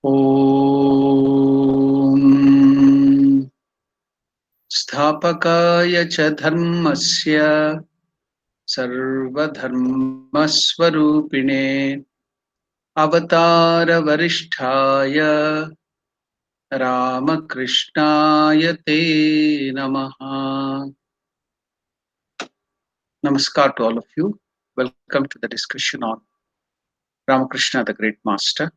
ॐ स्थापकाय च धर्मस्य सर्वधर्मस्वरूपिणे अवतारवरिष्ठाय रामकृष्णाय ते नमः. Namaskar to all of you. Welcome to the discussion on Ramakrishna, the Great Master.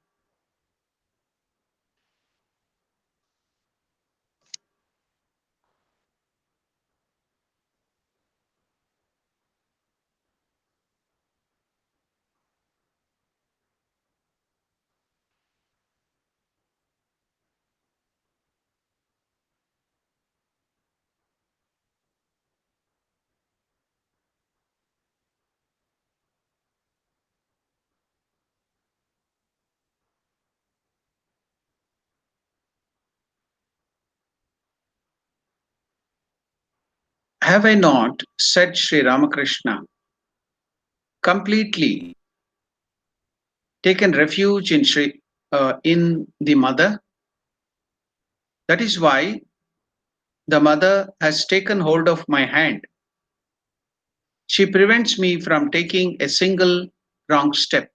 Have I not, said Sri Ramakrishna, completely taken refuge in the mother? That is why the mother has taken hold of my hand. She prevents me from taking a single wrong step.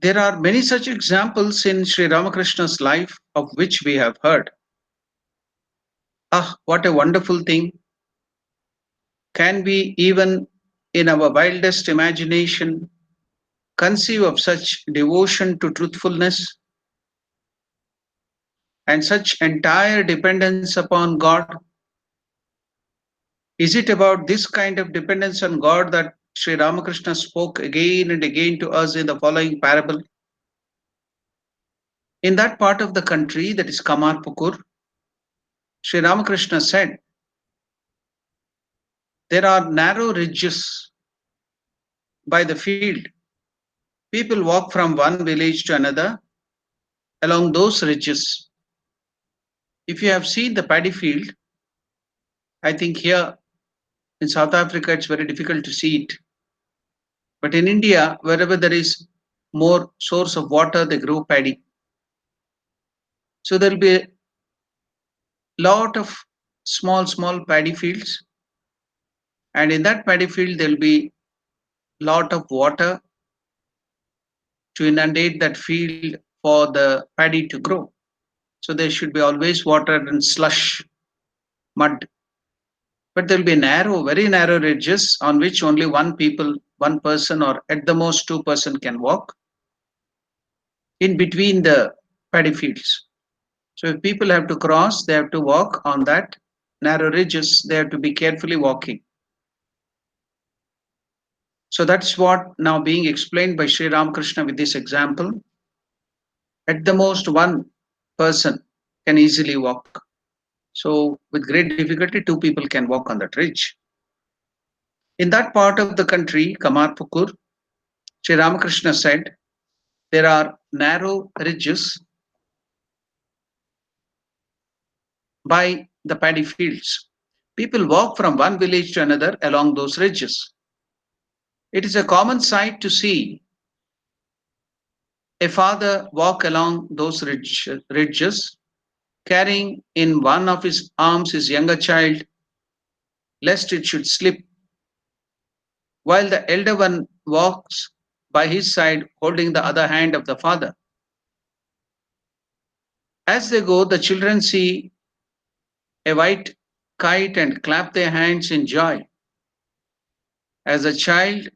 There are many such examples in Sri Ramakrishna's life of which we have heard. Ah, what a wonderful thing! Can we, even in our wildest imagination, conceive of such devotion to truthfulness and such entire dependence upon God? Is it about this kind of dependence on God that Sri Ramakrishna spoke again and again to us in the following parable? In that part of the country, that is Kamarpukur, Sri Ramakrishna said, there are narrow ridges by the field. People walk from one village to another along those ridges. If you have seen the paddy field, I think here in South Africa it's very difficult to see it. But in India, wherever there is more source of water, they grow paddy. So there will be a lot of small paddy fields, and in that paddy field there will be lot of water to inundate that field for the paddy to grow. So there should be always water and slush, mud. But there will be narrow, very narrow ridges on which only one person, or at the most two-person can walk in between the paddy fields. So if people have to cross, they have to walk on that narrow ridges. They have to be carefully walking. So that's what now being explained by Sri Ramakrishna with this example. At the most, one person can easily walk. So with great difficulty, two people can walk on that ridge. In that part of the country, Kamarpukur, Sri Ramakrishna said, there are narrow ridges by the paddy fields. People walk from one village to another along those ridges. It is a common sight to see a father walk along those ridges, carrying in one of his arms his younger child, lest it should slip, while the elder one walks by his side, holding the other hand of the father. As they go, the children see a white kite and clap their hands in joy. As the child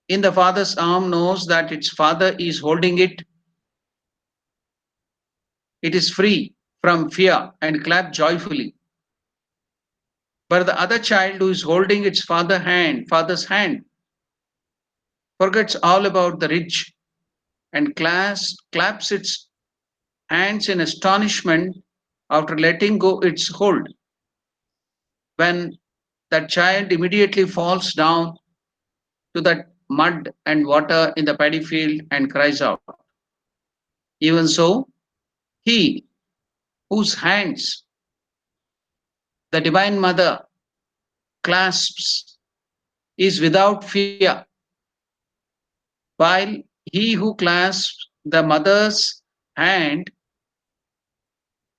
in the father's arm knows that its father is holding it, it is free from fear and clap joyfully. But the other child who is holding its father's hand, forgets all about the ridge and claps its hands in astonishment after letting go its hold. When that child immediately falls down to that mud and water in the paddy field and cries out. Even so, he whose hands the Divine Mother clasps is without fear, while He who clasps the mother's hand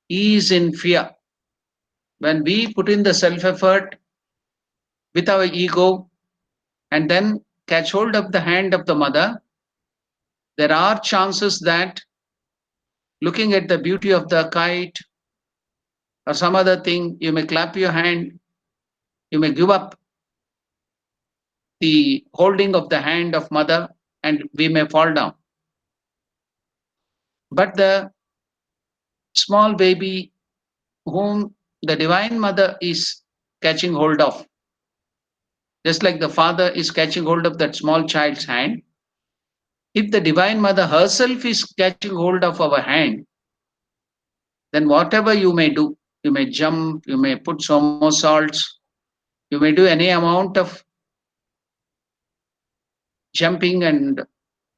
is in fear. When we put in the self effort with our ego and then catch hold of the hand of the mother, there are chances that looking at the beauty of the kite or some other thing, you may clap your hand, you may give up the holding of the hand of mother, and we may fall down. But the small baby whom the divine mother is catching hold of, just like the father is catching hold of that small child's hand, if the divine mother herself is catching hold of our hand, then whatever you may do, you may jump, you may put somersaults, you may do any amount of jumping and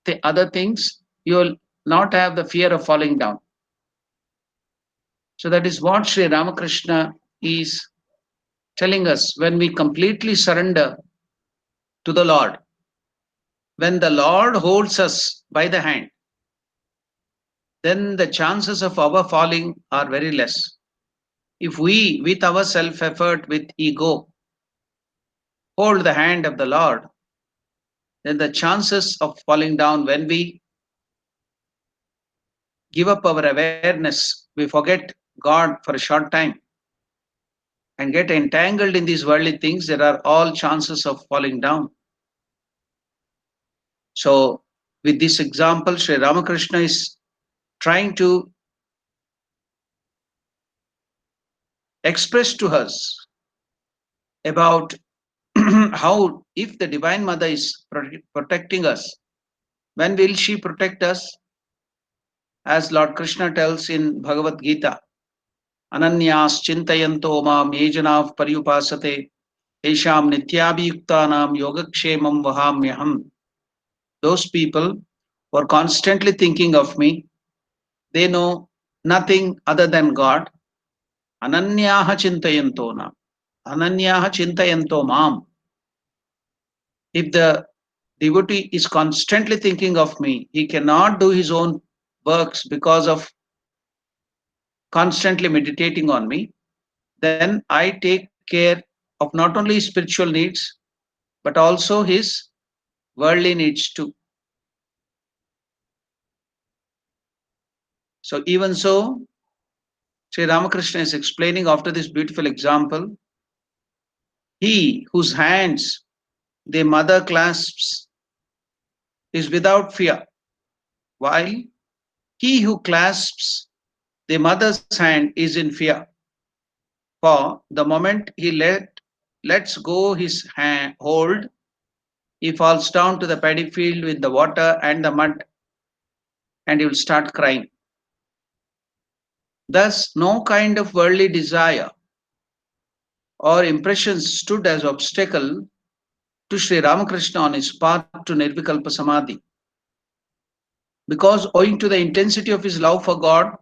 the other things, you will not have the fear of falling down. So that is what Sri Ramakrishna is telling us when we completely surrender to the Lord. When the Lord holds us by the hand, then the chances of our falling are very less. If we, with our self effort, with ego, hold the hand of the Lord, then the chances of falling down when we give up our awareness, we forget God for a short time and get entangled in these worldly things, there are all chances of falling down. So, with this example, Sri Ramakrishna is trying to express to us about how, if the Divine Mother is protecting us, when will she protect us? As Lord Krishna tells in Bhagavad Gita, Ananyas Chintayanto Mam Yejanav Paryupasate Tesham Nityabhiyuktanam Yogakshemam Vahamyaham. Those people who are constantly thinking of me, they know nothing other than God. Ananyaha Chintayanto Nam. Ananyaha Chintayanto Mam. If the devotee is constantly thinking of me, he cannot do his own works because of constantly meditating on me. Then I take care of not only his spiritual needs, but also his worldly needs too. So, even so, Sri Ramakrishna is explaining after this beautiful example, he whose hands the mother clasps is without fear, while he who clasps the mother's hand is in fear. For the moment he lets go his hold, he falls down to the paddy field with the water and the mud, and he will start crying. Thus, no kind of worldly desire or impressions stood as obstacle to Sri Ramakrishna on his path to Nirvikalpa Samadhi. Because owing to the intensity of his love for God,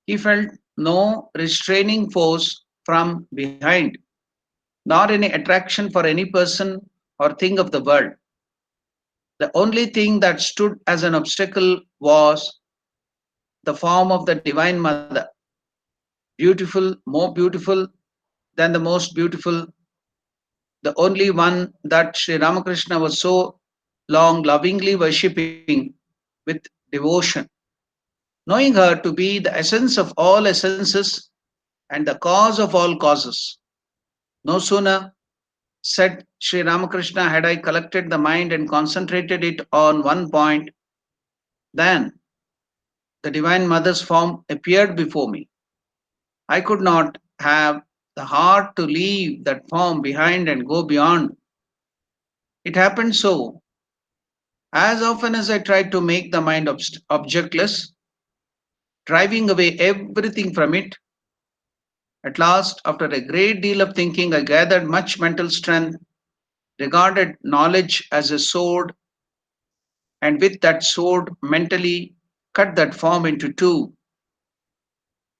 he felt no restraining force from behind, nor any attraction for any person or thing of the world. The only thing that stood as an obstacle was the form of the Divine Mother, beautiful, more beautiful than the most beautiful, the only one that Sri Ramakrishna was so long lovingly worshipping with devotion, knowing her to be the essence of all essences and the cause of all causes. No sooner, said Sri Ramakrishna, had I collected the mind and concentrated it on one point, than the Divine Mother's form appeared before me. I could not have the heart to leave that form behind and go beyond. It happened so. As often as I tried to make the mind objectless, driving away everything from it, at last, after a great deal of thinking, I gathered much mental strength, regarded knowledge as a sword, and with that sword mentally cut that form into two.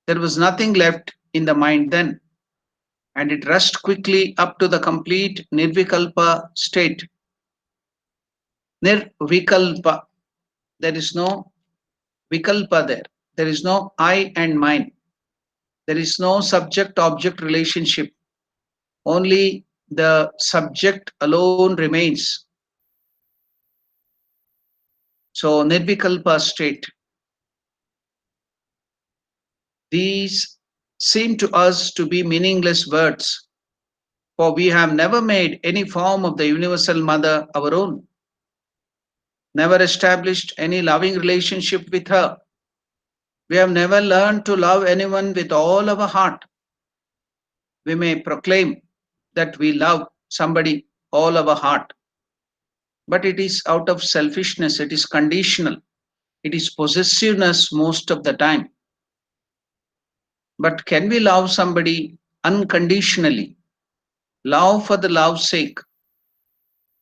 There was nothing left in the mind then, and it rushed quickly up to the complete Nirvikalpa state. Nirvikalpa. There is no vikalpa there. There is no I and mine. There is no subject object relationship. Only the subject alone remains. So, Nirvikalpa state. These seem to us to be meaningless words, for we have never made any form of the Universal Mother our own, never established any loving relationship with her. We have never learned to love anyone with all our heart. We may proclaim that we love somebody all our heart, but it is out of selfishness, it is conditional, it is possessiveness most of the time. But can we love somebody unconditionally? Love for the love's sake,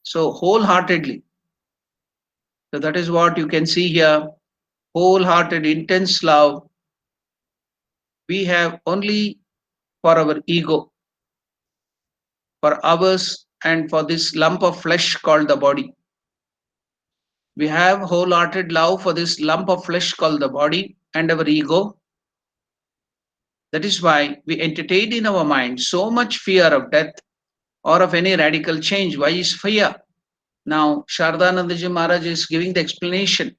so wholeheartedly. So that is what you can see here. Wholehearted, intense love we have only for our ego, for ours, and for this lump of flesh called the body. We have wholehearted love for this lump of flesh called the body and our ego. That is why we entertain in our mind so much fear of death or of any radical change. Why is fear? Now, Shardanandaji Maharaj is giving the explanation.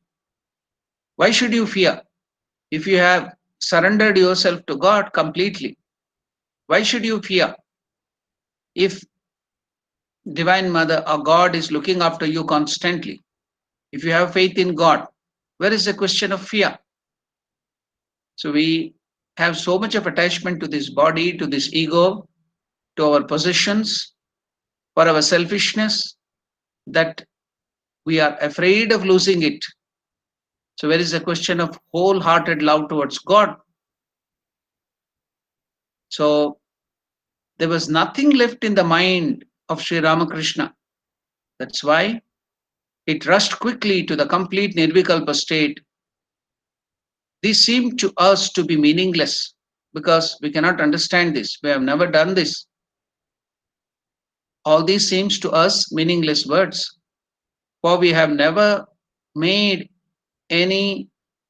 Why should you fear? If you have surrendered yourself to God completely, why should you fear? If Divine Mother or God is looking after you constantly, if you have faith in God, where is the question of fear? So we have so much of attachment to this body, to this ego, to our possessions, for our selfishness, that we are afraid of losing it. So where is the question of wholehearted love towards God? So there was nothing left in the mind of Sri Ramakrishna. That's why it rushed quickly to the complete Nirvikalpa state. These seem to us to be meaningless because we cannot understand this. We have never done this. All these seems to us meaningless words, for we have never made any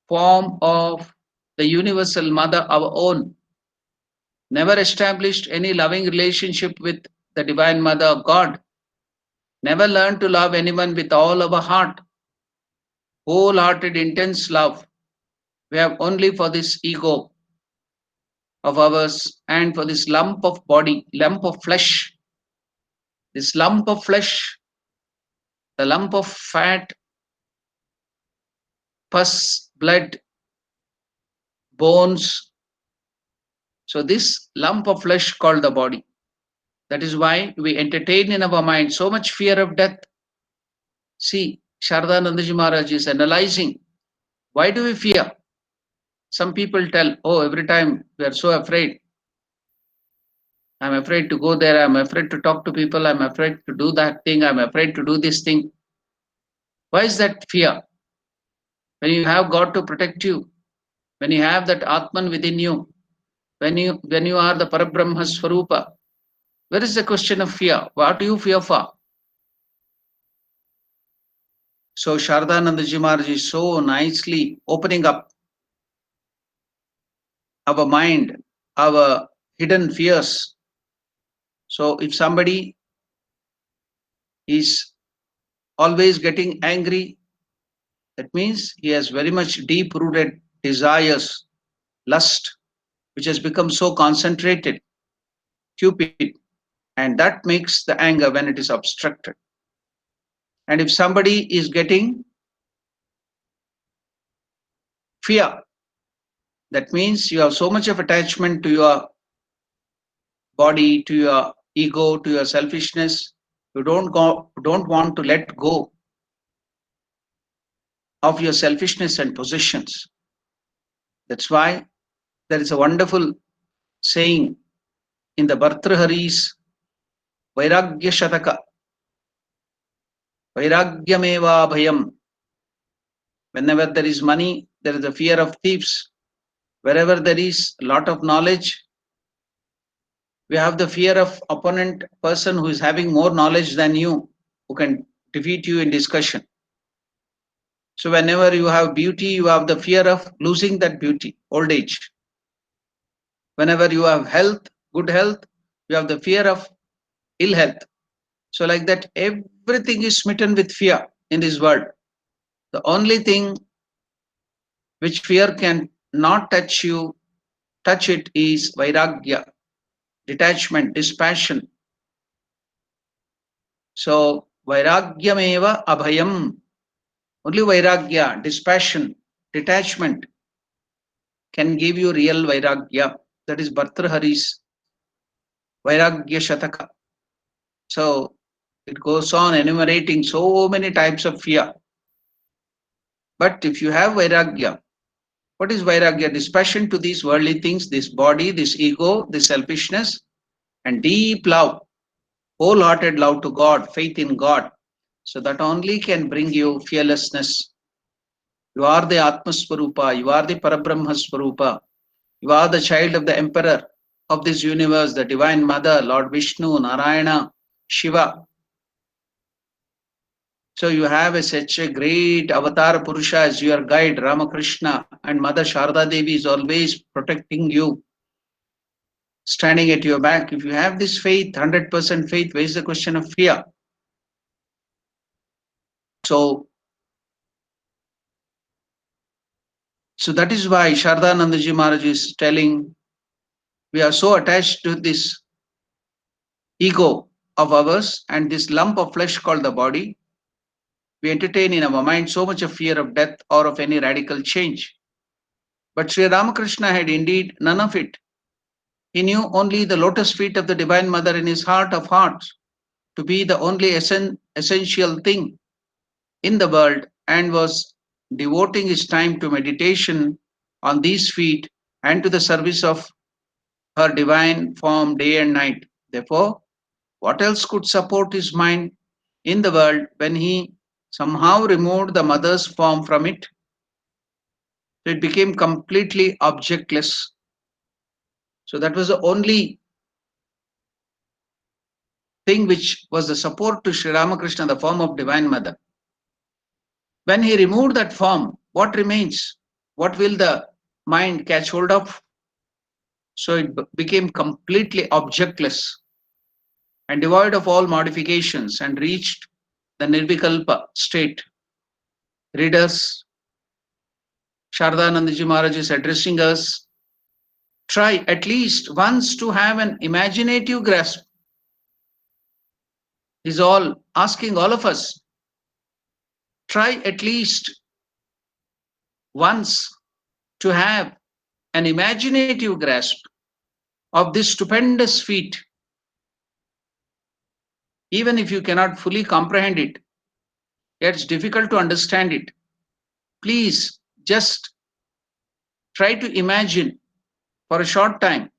form of the Universal Mother our own, never established any loving relationship with the Divine Mother of God, never learned to love anyone with all our heart, wholehearted, intense love. We have only for this ego of ours and for this lump of body, lump of flesh, this lump of flesh, the lump of fat, pus, blood, bones. So, this lump of flesh called the body. That is why we entertain in our mind so much fear of death. See, Shardanandaji Maharaj is analyzing. Why do we fear? Some people tell, oh, every time we are so afraid. I'm afraid to go there. I'm afraid to talk to people. I'm afraid to do that thing. I'm afraid to do this thing. Why is that fear? When you have God to protect you, when you have that Atman within you, when you are the Parabrahma Swarupa, where is the question of fear? What do you fear for? So Shardanandaji Maharaj is so nicely opening up our mind, our hidden fears. So if somebody is always getting angry, that means he has very much deep rooted desires, lust, which has become so concentrated, cupid, and that makes the anger when it is obstructed. And if somebody is getting fear, that means you have so much of attachment to your body, to your ego, to your selfishness. You don't want to let go of your selfishness and possessions. That's why there is a wonderful saying in the Bhartrhari's Vairagya Shataka, Vairagyameva Bhayam. Whenever there is money, there is a fear of thieves. Wherever there is a lot of knowledge, we have the fear of opponent person who is having more knowledge than you, who can defeat you in discussion. So whenever you have beauty, you have the fear of losing that beauty, old age. Whenever you have health, good health, you have the fear of ill health. So like that, everything is smitten with fear in this world. The only thing which fear can not touch it is vairagya, detachment, dispassion. So vairagyameva abhayam. Only vairagya, dispassion, detachment can give you real vairagya. That is Bhartrhari's Vairagya Shataka. So it goes on enumerating so many types of fear. But if you have vairagya, what is vairagya? Dispassion to these worldly things, this body, this ego, this selfishness, and deep love, wholehearted love to God, faith in God. So that only can bring you fearlessness. You are the Atmaswarupa, you are the Parabrahma Swarupa, you are the child of the emperor of this universe, the divine mother, Lord Vishnu, Narayana, Shiva. So you have such a great avatar Purusha as your guide, Ramakrishna, and Mother Sharda Devi is always protecting you, standing at your back. If you have this faith, 100% faith, where is the question of fear? So, so that is why Shardanandaji Maharaj is telling we are so attached to this ego of ours and this lump of flesh called the body. We entertain in our mind so much of fear of death or of any radical change. But Sri Ramakrishna had indeed none of it. He knew only the lotus feet of the Divine Mother in his heart of hearts to be the only essential thing in the world and was devoting his time to meditation on these feet and to the service of her divine form day and night. Therefore, what else could support his mind in the world when he somehow removed the mother's form from it? So it became completely objectless. So that was the only thing which was the support to Sri Ramakrishna, the form of Divine Mother. When he removed that form, what remains? What will the mind catch hold of? So it became completely objectless and devoid of all modifications and reached the Nirvikalpa state. Readers, Shardanandaji Maharaj is addressing us. Try at least once to have an imaginative grasp. He's all asking all of us. Try at least once to have an imaginative grasp of this stupendous feat, even if you cannot fully comprehend it, it's difficult to understand it. Please just try to imagine for a short time.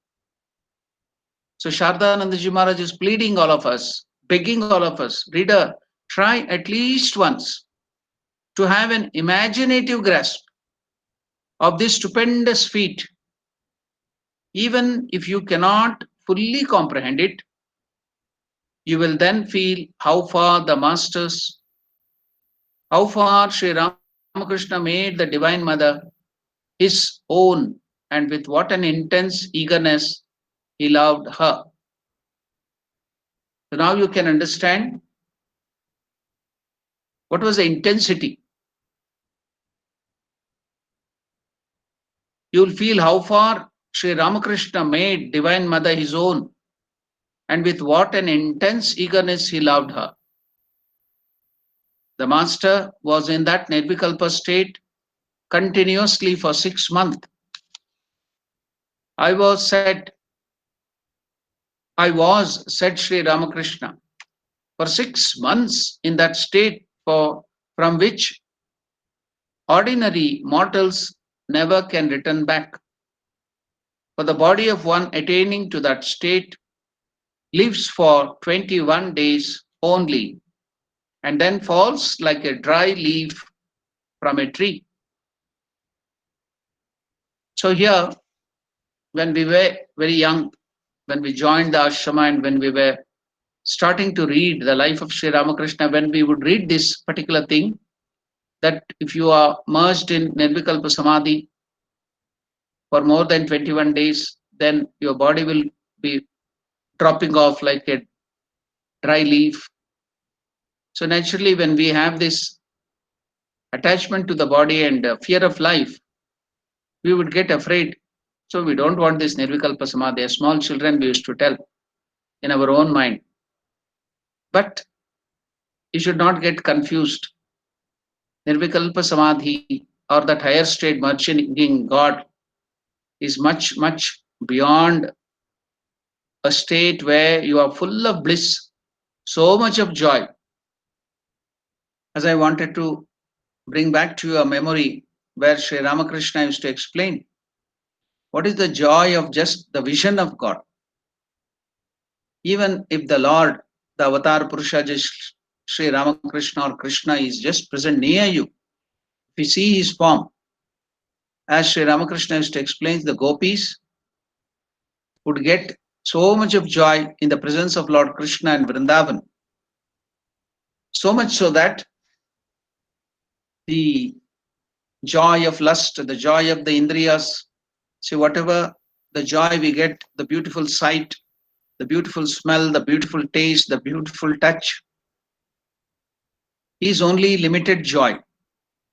So Shardanandaji Maharaj is pleading all of us, begging all of us, reader, try at least once to have an imaginative grasp of this stupendous feat. Even if you cannot fully comprehend it, you will then feel how far the masters, how far Sri Ramakrishna made the Divine Mother his own, and with what an intense eagerness he loved her. So now you can understand what was the intensity. You will feel how far Sri Ramakrishna made Divine Mother his own, and with what an intense eagerness he loved her. The master was in that Nirvikalpa state continuously for 6 months. I was said, I was, said Sri Ramakrishna, for 6 months in that state from which ordinary mortals never can return back. For the body of one attaining to that state lives for 21 days only and then falls like a dry leaf from a tree. So, here, when we were very young, when we joined the ashrama and when we were starting to read the life of Sri Ramakrishna, when we would read this particular thing, that if you are merged in Nirvikalpa Samadhi for more than 21 days, then your body will be dropping off like a dry leaf. So naturally, when we have this attachment to the body and fear of life, we would get afraid. So we don't want this Nirvikalpa Samadhi. As small children, we used to tell in our own mind. But you should not get confused. Nirvikalpa Samadhi or that higher state merging in God is much, much beyond a state where you are full of bliss, so much of joy. As I wanted to bring back to your memory where Sri Ramakrishna used to explain what is the joy of just the vision of God. Even if the Lord, the Avatar Purusha, just Sri Ramakrishna or Krishna is just present near you, if you see his form, as Sri Ramakrishna used to explain, the gopis would get so much of joy in the presence of Lord Krishna and Vrindavan. So much so that the joy of lust, the joy of the indriyas, see, whatever the joy we get, the beautiful sight, the beautiful smell, the beautiful taste, the beautiful touch, is only limited joy.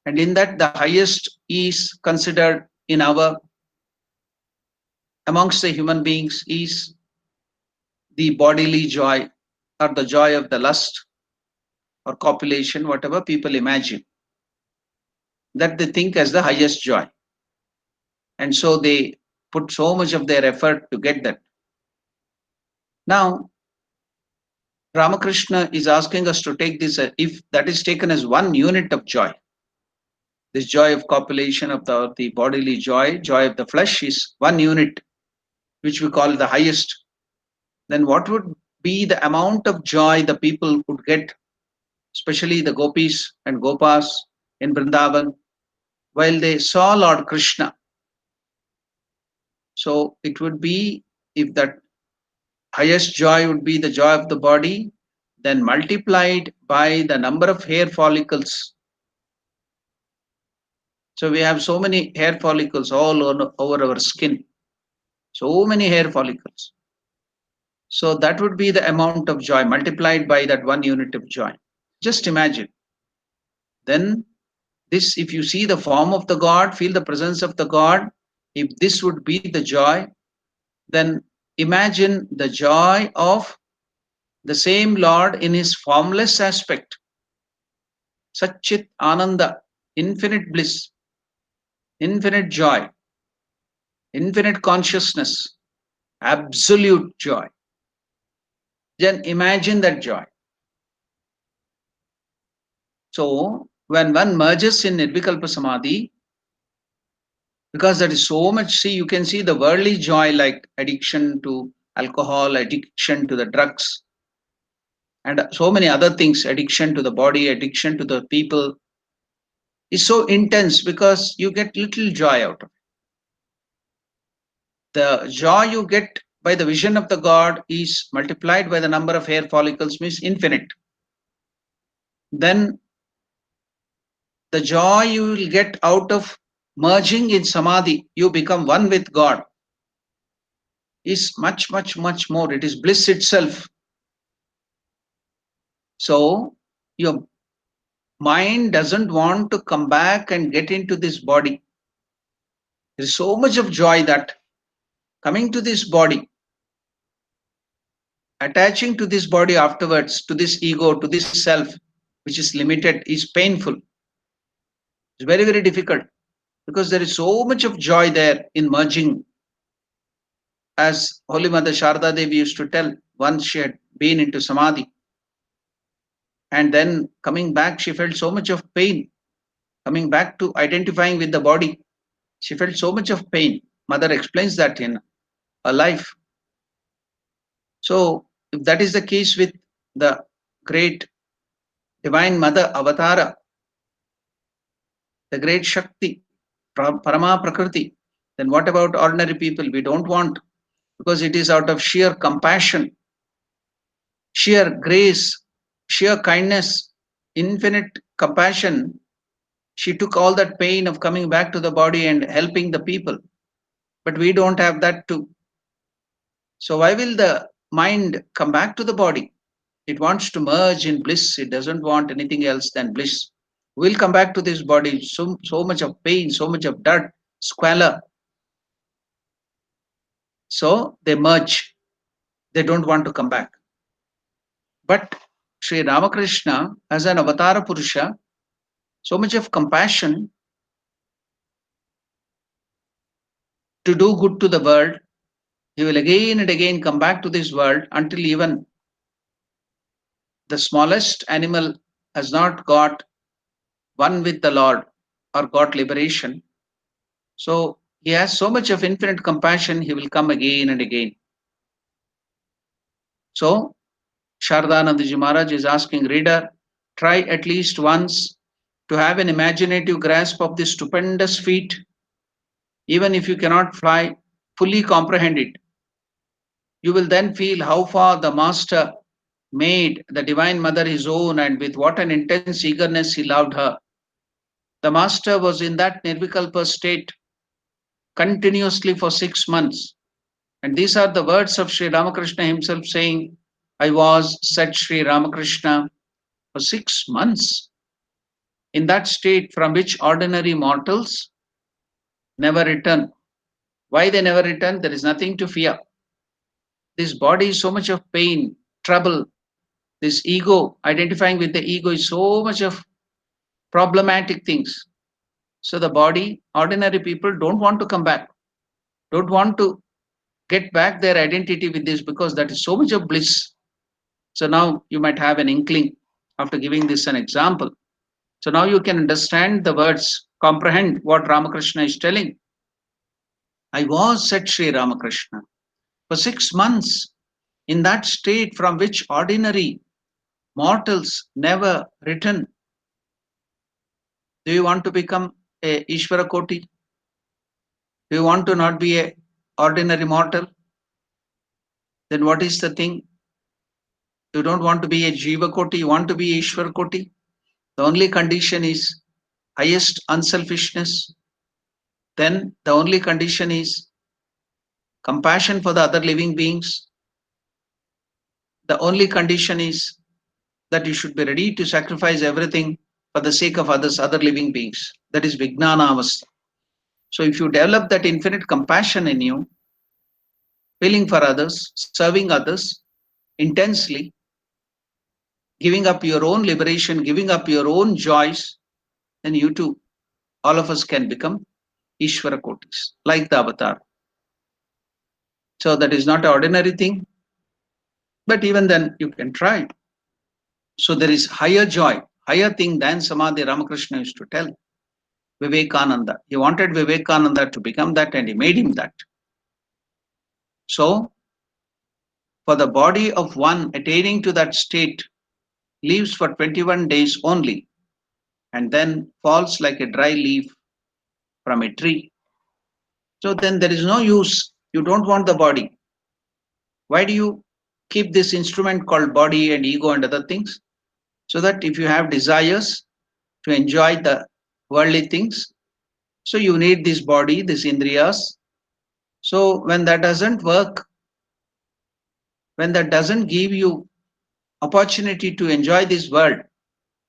And in that, the highest is considered in our, amongst the human beings, is the bodily joy or the joy of the lust or copulation, whatever people imagine, that they think as the highest joy. And so they put so much of their effort to get that. Now, Ramakrishna is asking us to take this, if that is taken as one unit of joy, this joy of copulation of the bodily joy, joy of the flesh is one unit, which we call the highest. Then what would be the amount of joy the people would get, especially the gopis and gopas in Vrindavan, while they saw Lord Krishna? So it would be, if that highest joy would be the joy of the body, then multiplied by the number of hair follicles. So we have so many hair follicles all over our skin, so many hair follicles. So that would be the amount of joy multiplied by that one unit of joy. Just imagine. Then this, if you see the form of the God, feel the presence of the God, if this would be the joy, then imagine the joy of the same Lord in his formless aspect. Satchit Ananda, infinite bliss, infinite joy, infinite consciousness, absolute joy. Then imagine that joy. So when one merges in Nirvikalpa Samadhi, because there is so much, see, you can see the worldly joy like addiction to alcohol, addiction to the drugs, and so many other things, addiction to the body, addiction to the people, is so intense because you get little joy out of it. The joy you get by the vision of the God is multiplied by the number of hair follicles, means infinite. Then the joy you will get out of merging in Samadhi, you become one with God, is much, much, much more. It is bliss itself. So your mind doesn't want to come back and get into this body. There is so much of joy that coming to this body, attaching to this body afterwards, to this ego, to this self, which is limited, is painful. It's very, very difficult because there is so much of joy there in merging. As Holy Mother Sharda Devi used to tell, once she had been into Samadhi and then coming back, she felt so much of pain. Coming back to identifying with the body, she felt so much of pain. Mother explains that in her life. So, if that is the case with the great Divine Mother Avatara, the great Shakti, Parama Prakriti, then what about ordinary people? We don't want, because it is out of sheer compassion, sheer grace, sheer kindness, infinite compassion. She took all that pain of coming back to the body and helping the people. But we don't have that too. So why will the mind come back to the body? It wants to merge in bliss. It doesn't want anything else than bliss. We'll come back to this body. So much of pain, so much of dirt, squalor. So they merge. They don't want to come back. But Sri Ramakrishna, as an Avatara Purusha, so much of compassion to do good to the world. He will again and again come back to this world until even the smallest animal has not got one with the Lord or got liberation. So he has so much of infinite compassion, he will come again and again. So Shardanandaji Maharaj is asking reader, try at least once to have an imaginative grasp of this stupendous feat. Even if you cannot fly, fully comprehend it. You will then feel how far the Master made the Divine Mother his own and with what an intense eagerness he loved her. The Master was in that Nirvikalpa state continuously for 6 months. And these are the words of Sri Ramakrishna himself saying, I was, said Sri Ramakrishna, for 6 months in that state from which ordinary mortals never return. Why they never return? There is nothing to fear. This body is so much of pain, trouble. This ego, identifying with the ego, is so much of problematic things. So the body, ordinary people don't want to come back, don't want to get back their identity with this because that is so much of bliss. So now you might have an inkling after giving this an example. So now you can understand the words, comprehend what Ramakrishna is telling. I was, said Sri Ramakrishna, for 6 months in that state from which ordinary mortals never return. Do you want to become a Ishvara Koti? Do you want to not be a ordinary mortal? Then what is the thing? You don't want to be a Jiva Koti, you want to be Ishvara Koti. The only condition is highest unselfishness. Then the only condition is compassion for the other living beings. The only condition is that you should be ready to sacrifice everything for the sake of others, other living beings. That is Vijnana Avastha. So if you develop that infinite compassion in you, feeling for others, serving others intensely, giving up your own liberation, giving up your own joys, then you too, all of us can become Ishvara Kotis, like the avatar. So that is not an ordinary thing, but even then you can try. So there is higher joy, higher thing than Samadhi. Ramakrishna used to tell Vivekananda. He wanted Vivekananda to become that and he made him that. So for the body of one attaining to that state lives for 21 days only and then falls like a dry leaf from a tree. So then there is no use. You don't want the body. Why do you keep this instrument called body and ego and other things? So that if you have desires to enjoy the worldly things, so you need this body, this indriyas. So when that doesn't work, when that doesn't give you opportunity to enjoy this world,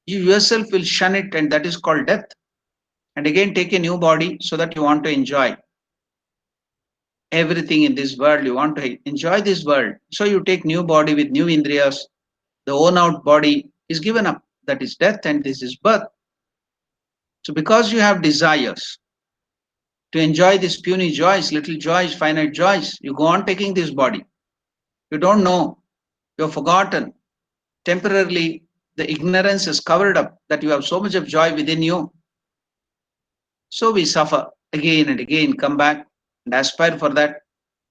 you yourself will shun it, and that is called death. And again take a new body so that you want to enjoy everything in this world. You want to enjoy this world. So you take new body with new indriyas. The worn out body is given up. That is death and this is birth. So because you have desires to enjoy these puny joys, little joys, finite joys, you go on taking this body. You don't know. You're forgotten. Temporarily, the ignorance is covered up that you have so much of joy within you. So we suffer again and again, come back and aspire for that.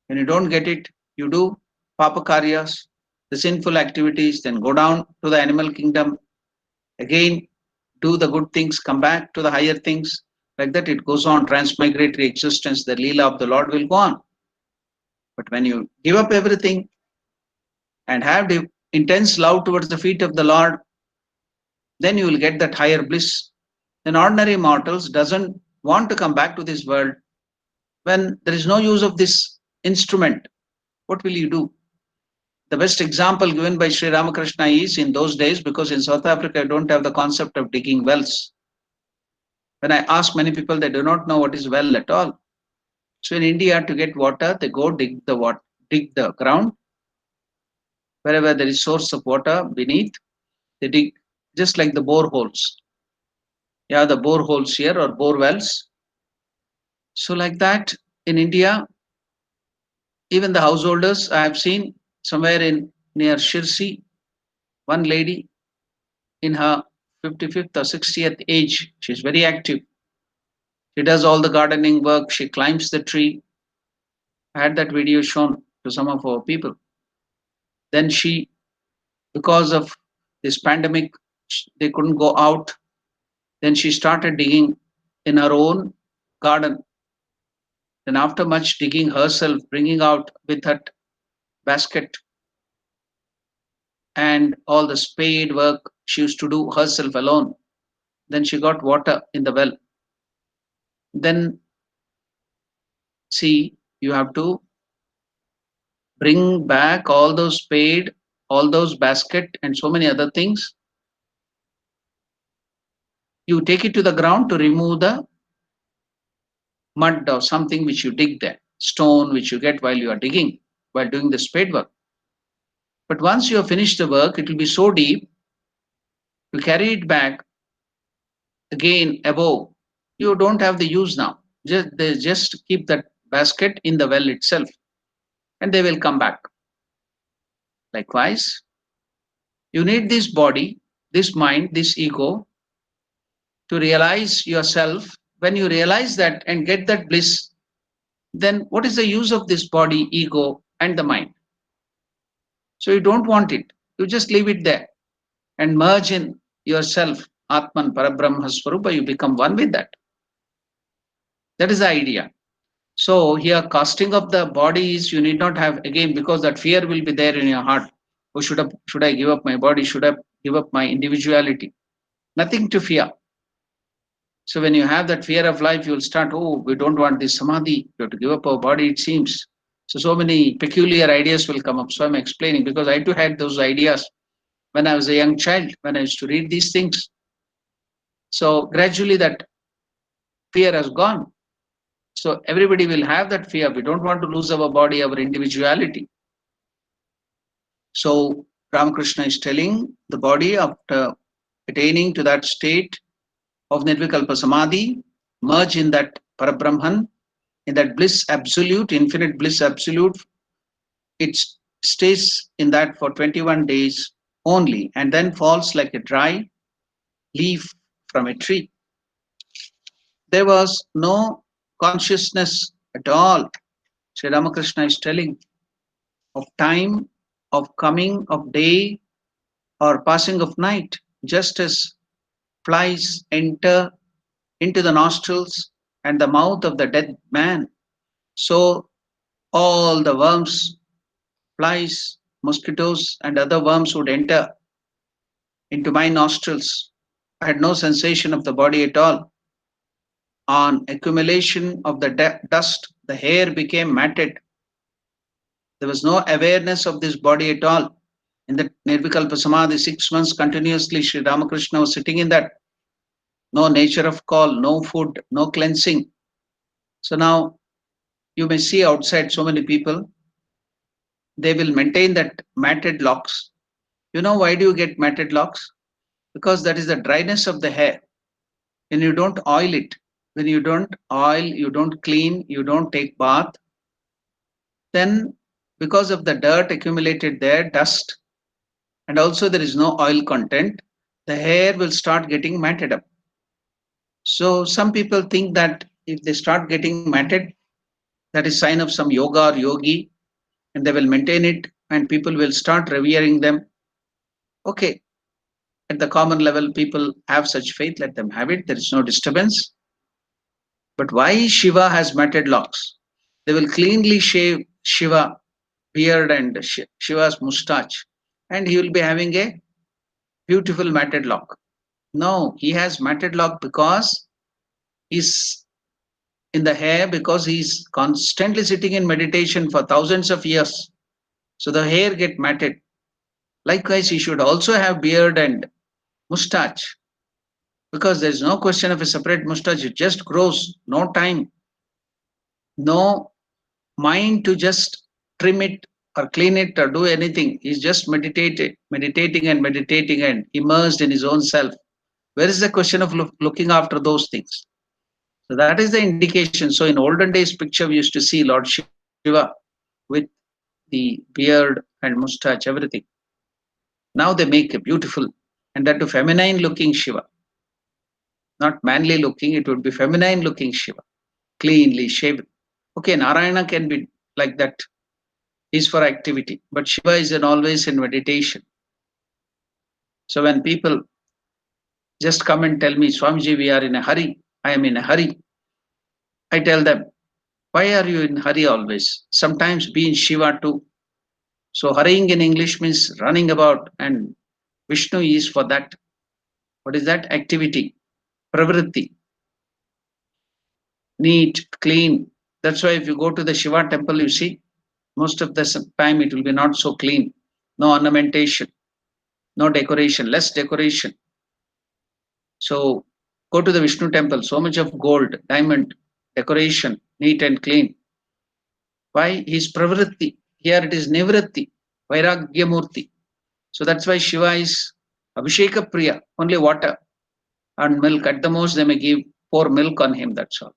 When you don't get it, you do papa karyas, the sinful activities, then go down to the animal kingdom, again do the good things, come back to the higher things. Like that, it goes on, transmigratory existence, the Leela of the Lord will go on. But when you give up everything and have the intense love towards the feet of the Lord, then you will get that higher bliss. An ordinary mortals doesn't want to come back to this world when there is no use of this instrument. What will you do? The best example given by Sri Ramakrishna is in those days, because in South Africa I don't have the concept of digging wells. When I ask many people, they do not know what is well at all. So in India, to get water, they go dig the ground wherever there is source of water beneath. They dig just like the boreholes. Yeah, the boreholes here or bore wells. So like that in India, even the householders I have seen somewhere in near Shirsi, one lady in her 55th or 60th age, she's very active. She does all the gardening work. She climbs the tree. I had that video shown to some of our people. Then she, because of this pandemic, they couldn't go out. Then she started digging in her own garden. Then after much digging herself, bringing out with her basket and all the spade work she used to do herself alone. Then she got water in the well. Then see, you have to bring back all those spade, all those basket, and so many other things. You take it to the ground to remove the mud or something which you dig there, stone which you get while you are digging, while doing the spade work. But once you have finished the work, it will be so deep, you carry it back again above. You don't have the use now. They just keep that basket in the well itself and they will come back. Likewise, you need this body, this mind, this ego to realize yourself. When you realize that and get that bliss, then what is the use of this body, ego, and the mind? So you don't want it. You just leave it there and merge in yourself, Atman, Parabrahma, Swarupa. You become one with that. That is the idea. So here, casting of the body is you need not have again because that fear will be there in your heart. Oh, should I give up my body? Should I give up my individuality? Nothing to fear. So when you have that fear of life, you will start, oh, we don't want this samadhi. We have to give up our body, it seems. So many peculiar ideas will come up. So I'm explaining because I too had those ideas when I was a young child, when I used to read these things. So gradually that fear has gone. So everybody will have that fear. We don't want to lose our body, our individuality. So Ramakrishna is telling the body after attaining to that state of Nirvikalpa Samadhi, merge in that Parabrahman, in that bliss absolute, infinite bliss absolute. It stays in that for 21 days only and then falls like a dry leaf from a tree. There was no consciousness at all. Sri Ramakrishna is telling of time, of coming of day or passing of night, just as flies enter into the nostrils and the mouth of the dead man. So all the worms, flies, mosquitoes, and other worms would enter into my nostrils. I had no sensation of the body at all. On accumulation of the dust, the hair became matted. There was no awareness of this body at all. In the Nirvikalpa Samadhi, 6 months continuously, Sri Ramakrishna was sitting in that. No nature of call, no food, no cleansing. So now you may see outside so many people, they will maintain that matted locks. You know why do you get matted locks? Because that is the dryness of the hair. When you don't oil it, when you don't oil, you don't clean, you don't take bath, then because of the dirt accumulated there, dust, and also there is no oil content, the hair will start getting matted up. So some people think that if they start getting matted, that is sign of some yoga or yogi, and they will maintain it, and people will start revering them. Okay, at the common level, people have such faith. Let them have it. There is no disturbance. But why Shiva has matted locks? They will cleanly shave Shiva beard and Shiva's mustache, and he will be having a beautiful matted lock. No, he has matted lock because he's in the hair, because he's constantly sitting in meditation for thousands of years. So the hair get matted. Likewise, he should also have beard and mustache, because there's no question of a separate mustache. It just grows. No time, no mind to just trim it or clean it or do anything. He's just meditating and immersed in his own self. Where is the question of looking after those things? So that is the indication. So in olden days picture, we used to see Lord Shiva with the beard and mustache, everything. Now they make a beautiful, and that to feminine looking Shiva, not manly looking. It would be feminine looking Shiva, cleanly shaven. Okay, Narayana can be like that. He's for activity, but Shiva is in always in meditation. So when people just come and tell me, Swamiji, we are in a hurry, I am in a hurry, I tell them, why are you in hurry always? Sometimes be in Shiva too. So hurrying in English means running about, and Vishnu is for that. What is that? Activity, pravritti, neat, clean. That's why if you go to the Shiva temple, you see, most of the time it will be not so clean. No ornamentation, no decoration, less decoration. So go to the Vishnu temple, so much of gold, diamond, decoration, neat and clean. Why? His pravritti. Here it is nivritti, vairagyamurti. So that's why Shiva is Abhisheka Priya, only water and milk. At the most, they may give pour milk on him, that's all.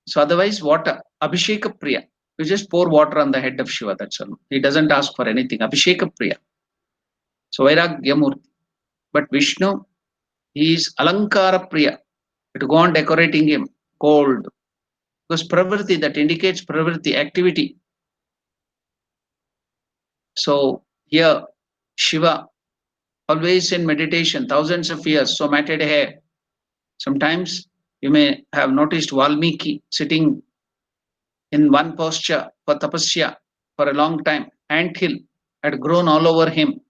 So otherwise, water, Abhisheka Priya. You just pour water on the head of Shiva, that's all. He doesn't ask for anything. Abhisheka Priya. So Vairagyamurti. But Vishnu, he is Alankara Priya. To go on decorating him, gold. Because pravriti, that indicates pravriti, activity. So here, Shiva, always in meditation, thousands of years, so matted hair. Sometimes you may have noticed Valmiki sitting in one posture for tapasya for a long time. Ant hill had grown all over him.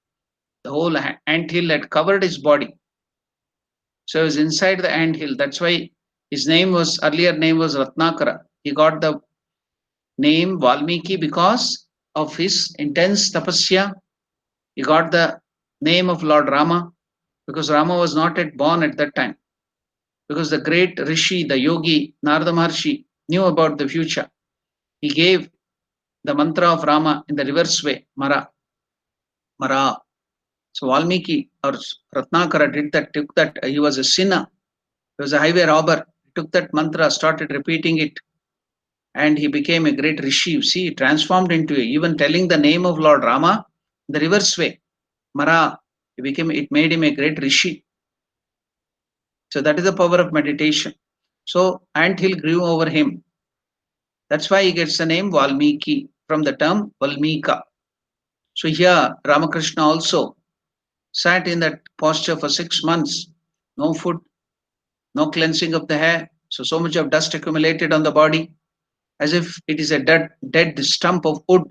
The whole ant hill had covered his body. So he was inside the ant hill. That's why his name was, earlier name was Ratnakara. He got the name Valmiki because of his intense tapasya. He got the name of Lord Rama because Rama was not yet born at that time. Because the great Rishi, the yogi, Narada Maharshi, knew about the future. He gave the mantra of Rama in the reverse way, Mara, Mara. So Valmiki or Ratnakara did that, took that. He was a sinner. He was a highway robber. He took that mantra, started repeating it, and he became a great Rishi. You see, he transformed into even telling the name of Lord Rama the reverse way, Mara. It made him a great Rishi. So that is the power of meditation. So ant hill grew over him. That's why he gets the name Valmiki from the term Valmika. So here Ramakrishna also sat in that posture for 6 months. No food, no cleansing of the hair. So much of dust accumulated on the body, as if it is a dead stump of wood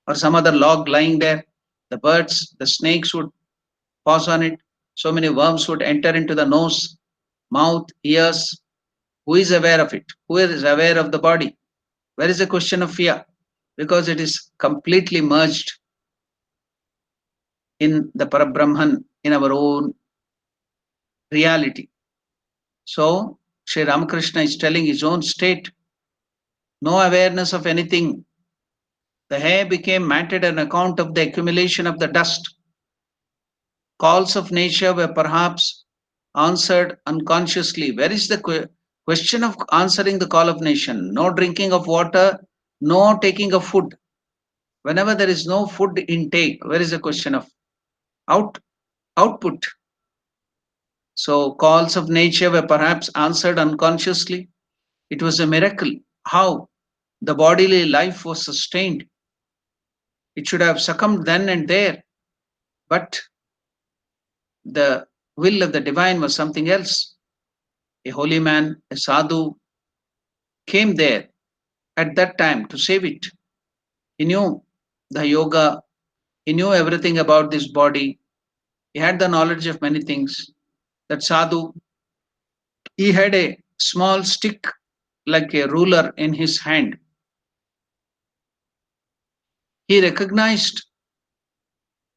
or some other log lying there. The birds, the snakes would pass on it. So many worms would enter into the nose, mouth, ears. Who is aware of it? Who is aware of the body? Where is the question of fear? Because it is completely merged in the Parabrahman, in our own reality. So, Sri Ramakrishna is telling his own state, no awareness of anything. The hair became matted on account of the accumulation of the dust. Calls of nature were perhaps answered unconsciously. Where is the question of answering the call of nation? No drinking of water, no taking of food. Whenever there is no food intake, where is the question of out output? So calls of nature were perhaps answered unconsciously. It was a miracle how the bodily life was sustained. It should have succumbed then and there, but the will of the divine was something else. A holy man, a sadhu, came there at that time to save it. He knew the yoga, he knew everything about this body, He had the knowledge of many things. That sadhu, he had a small stick like a ruler in his hand. He recognized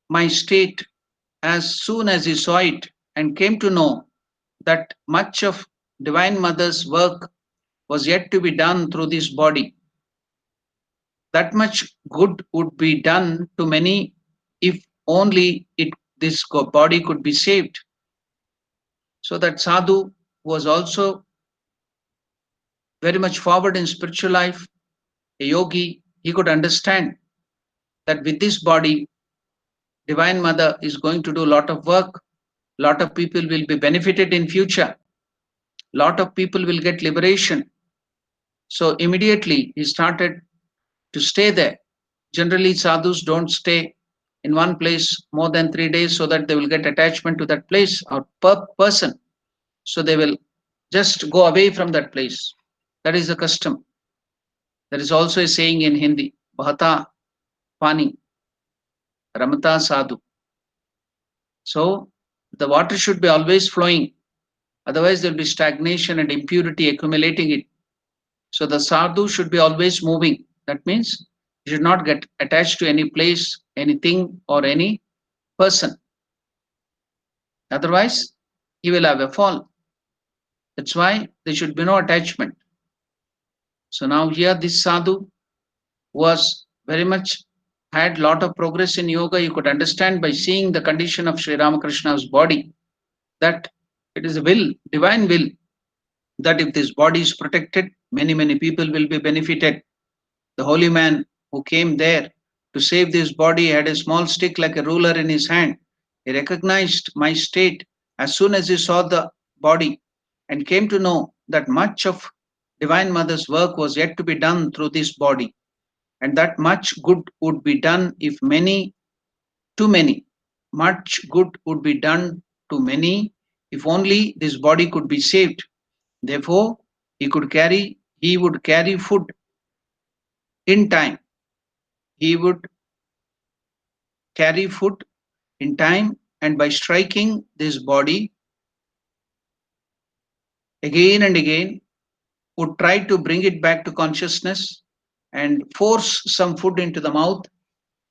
my state as soon as he saw it and came to know that much of Divine Mother's work was yet to be done through this body. That much good would be done to many if only this body could be saved. So that sadhu was also very much forward in spiritual life, a yogi. He could understand that with this body, Divine Mother is going to do a lot of work. Lot of people will be benefited in future. Lot of people will get liberation. So immediately he started to stay there. Generally, sadhus don't stay in one place more than 3 days so that they will get attachment to that place or person. So they will just go away from that place. That is the custom. There is also a saying in Hindi, Bhata Pani, Ramata Sadhu. So the water should be always flowing. Otherwise, there will be stagnation and impurity accumulating it. So the sadhu should be always moving. That means he should not get attached to any place, anything, or any person. Otherwise, he will have a fall. That's why there should be no attachment. So now here this sadhu was very much had lot of progress in yoga. You could understand by seeing the condition of Sri Ramakrishna's body that it is a will, divine will, that if this body is protected, many people will be benefited. The holy man who came there to save this body had a small stick like a ruler in his hand. He recognized my state as soon as he saw the body and came to know that much of Divine Mother's work was yet to be done through this body, and that much good would be done if many, too many, much good would be done to many if only this body could be saved. Therefore, he would carry food in time. He would carry food in time, and by striking this body again and again would try to bring it back to consciousness and force some food into the mouth,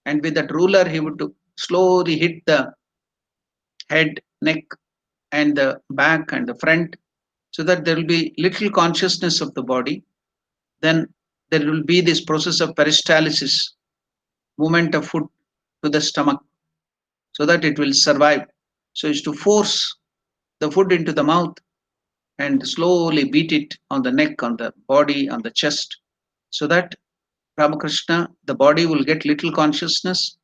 and with that ruler he would slowly hit the head, neck, and the back and the front, so that there will be little consciousness of the body. Then there will be this process of peristalsis, movement of food to the stomach, so that it will survive. So is to force the food into the mouth and slowly beat it on the neck, on the body, on the chest, so that Ramakrishna, the body will get little consciousness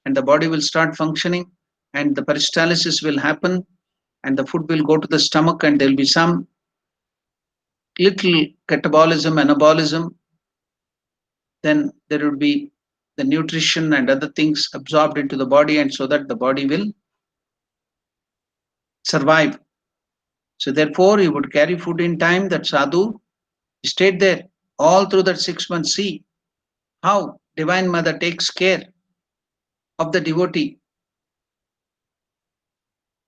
and the body will start functioning, and the peristalsis will happen, and the food will go to the stomach, and there will be some little catabolism, anabolism. Then there will be the nutrition and other things absorbed into the body, and so that the body will survive. So therefore, he would carry food in time. That sadhu stayed there all through that 6 months. See how Divine Mother takes care of the devotee.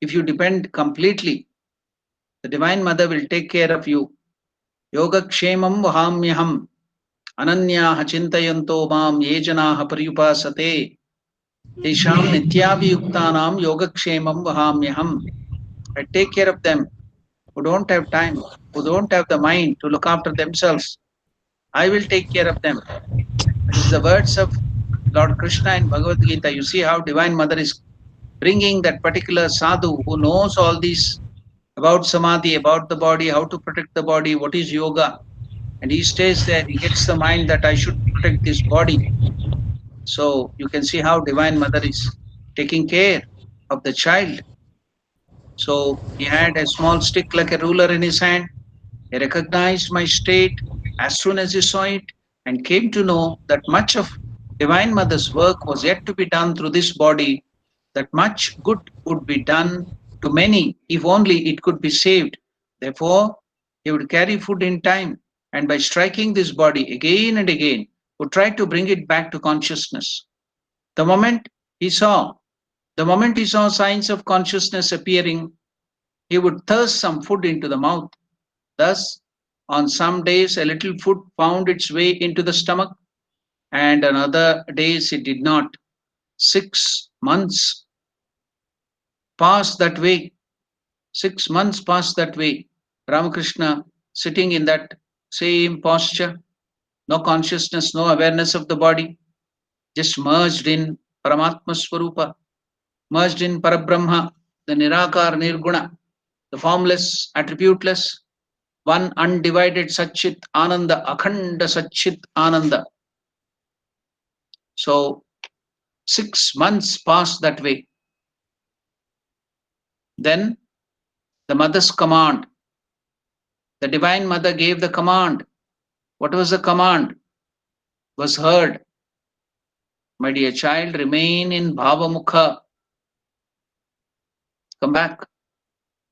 If you depend completely, the Divine Mother will take care of you. Yoga Kshemam Vahamyaham Ananyaha Chintayanto Mam Yejanaha Pariyupasate Tesham Nityabhiyuktanam Yoga Kshemam Vahamyaham. I take care of them who don't have time, who don't have the mind to look after themselves. I will take care of them. This is the words of Lord Krishna in Bhagavad Gita. You see how Divine Mother is bringing that particular sadhu who knows all these about samadhi, about the body, how to protect the body, what is yoga. And he stays there, he gets the mind that I should protect this body. So you can see how Divine Mother is taking care of the child. So he had a small stick like a ruler in his hand. He recognized my state as soon as he saw it and came to know that much of Divine Mother's work was yet to be done through this body, that much good would be done to many if only it could be saved. Therefore, he would carry food in time, and by striking this body again and again, would try to bring it back to consciousness. The moment he saw The moment he saw signs of consciousness appearing, he would thrust some food into the mouth. Thus, on some days, a little food found its way into the stomach, and on other days it did not. 6 months passed that way. 6 months passed that way. Ramakrishna sitting in that same posture, no consciousness, no awareness of the body, just merged in Paramatma Swarupa, merged in Parabrahma, the Nirakar Nirguna, the formless, attributeless, one undivided Satchit Ananda, Akhanda Satchit Ananda. So 6 months passed that way. Then the mother's command, the Divine Mother gave the command. What was the command? Was heard. My dear child, remain in Bhavamukha. Come back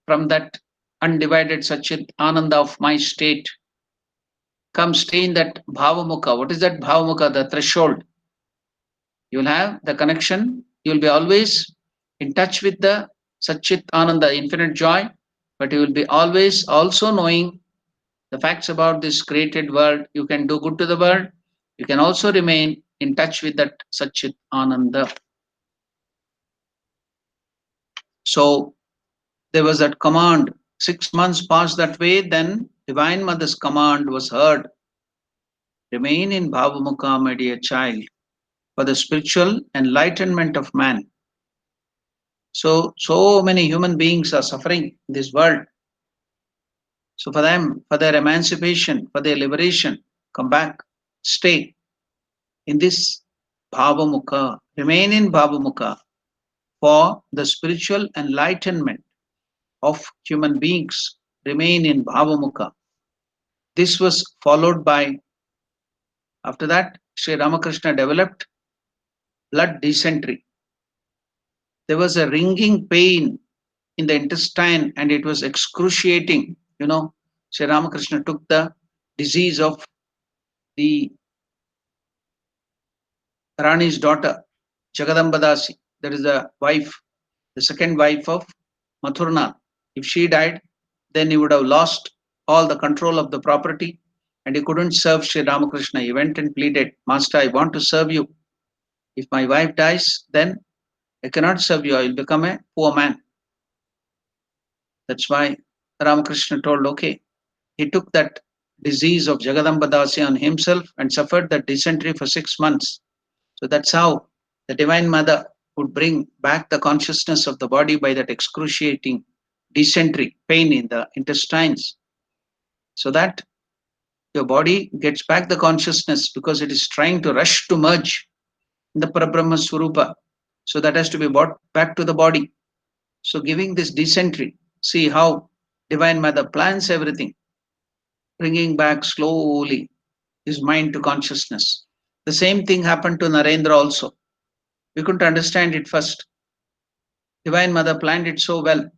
from that undivided Satchit Ananda of my state. Come stay in that Bhavamukha. What is that Bhavamukha? The threshold. You will have the connection. You will be always in touch with the Satchit Ananda, infinite joy, but you will be always also knowing the facts about this created world. You can do good to the world. You can also remain in touch with that Satchit Ananda. So there was that command. 6 months passed that way, then Divine Mother's command was heard. Remain in Bhavamukha, my dear child, for the spiritual enlightenment of man. So many human beings are suffering in this world. So for them, for their emancipation, for their liberation, come back, stay in this Bhavamukha, remain in Bhavamukha for the spiritual enlightenment of human beings, remain in Bhavamukha. This was followed by, after that, Sri Ramakrishna developed blood dysentery. There was a ringing pain in the intestine and it was excruciating. Sri Ramakrishna took the disease of the Rani's daughter, Jagadambadasi, that is the wife, the second wife of Mathurnath. If she died, then he would have lost all the control of the property and he couldn't serve Sri Ramakrishna. He went and pleaded, Master, I want to serve you. If my wife dies, then I cannot serve you. I will become a poor man. That's why Ramakrishna told, okay. He took that disease of Jagadambadasi on himself and suffered that dysentery for 6 months. So that's how the Divine Mother would bring back the consciousness of the body by that excruciating dysentery, pain in the intestines, so that your body gets back the consciousness because it is trying to rush to merge in the Parabrahma Swarupa. So that has to be brought back to the body. So giving this dysentery, see how Divine Mother plans everything, bringing back slowly his mind to consciousness. The same thing happened to Narendra also. We couldn't understand it first. Divine Mother planned it so well.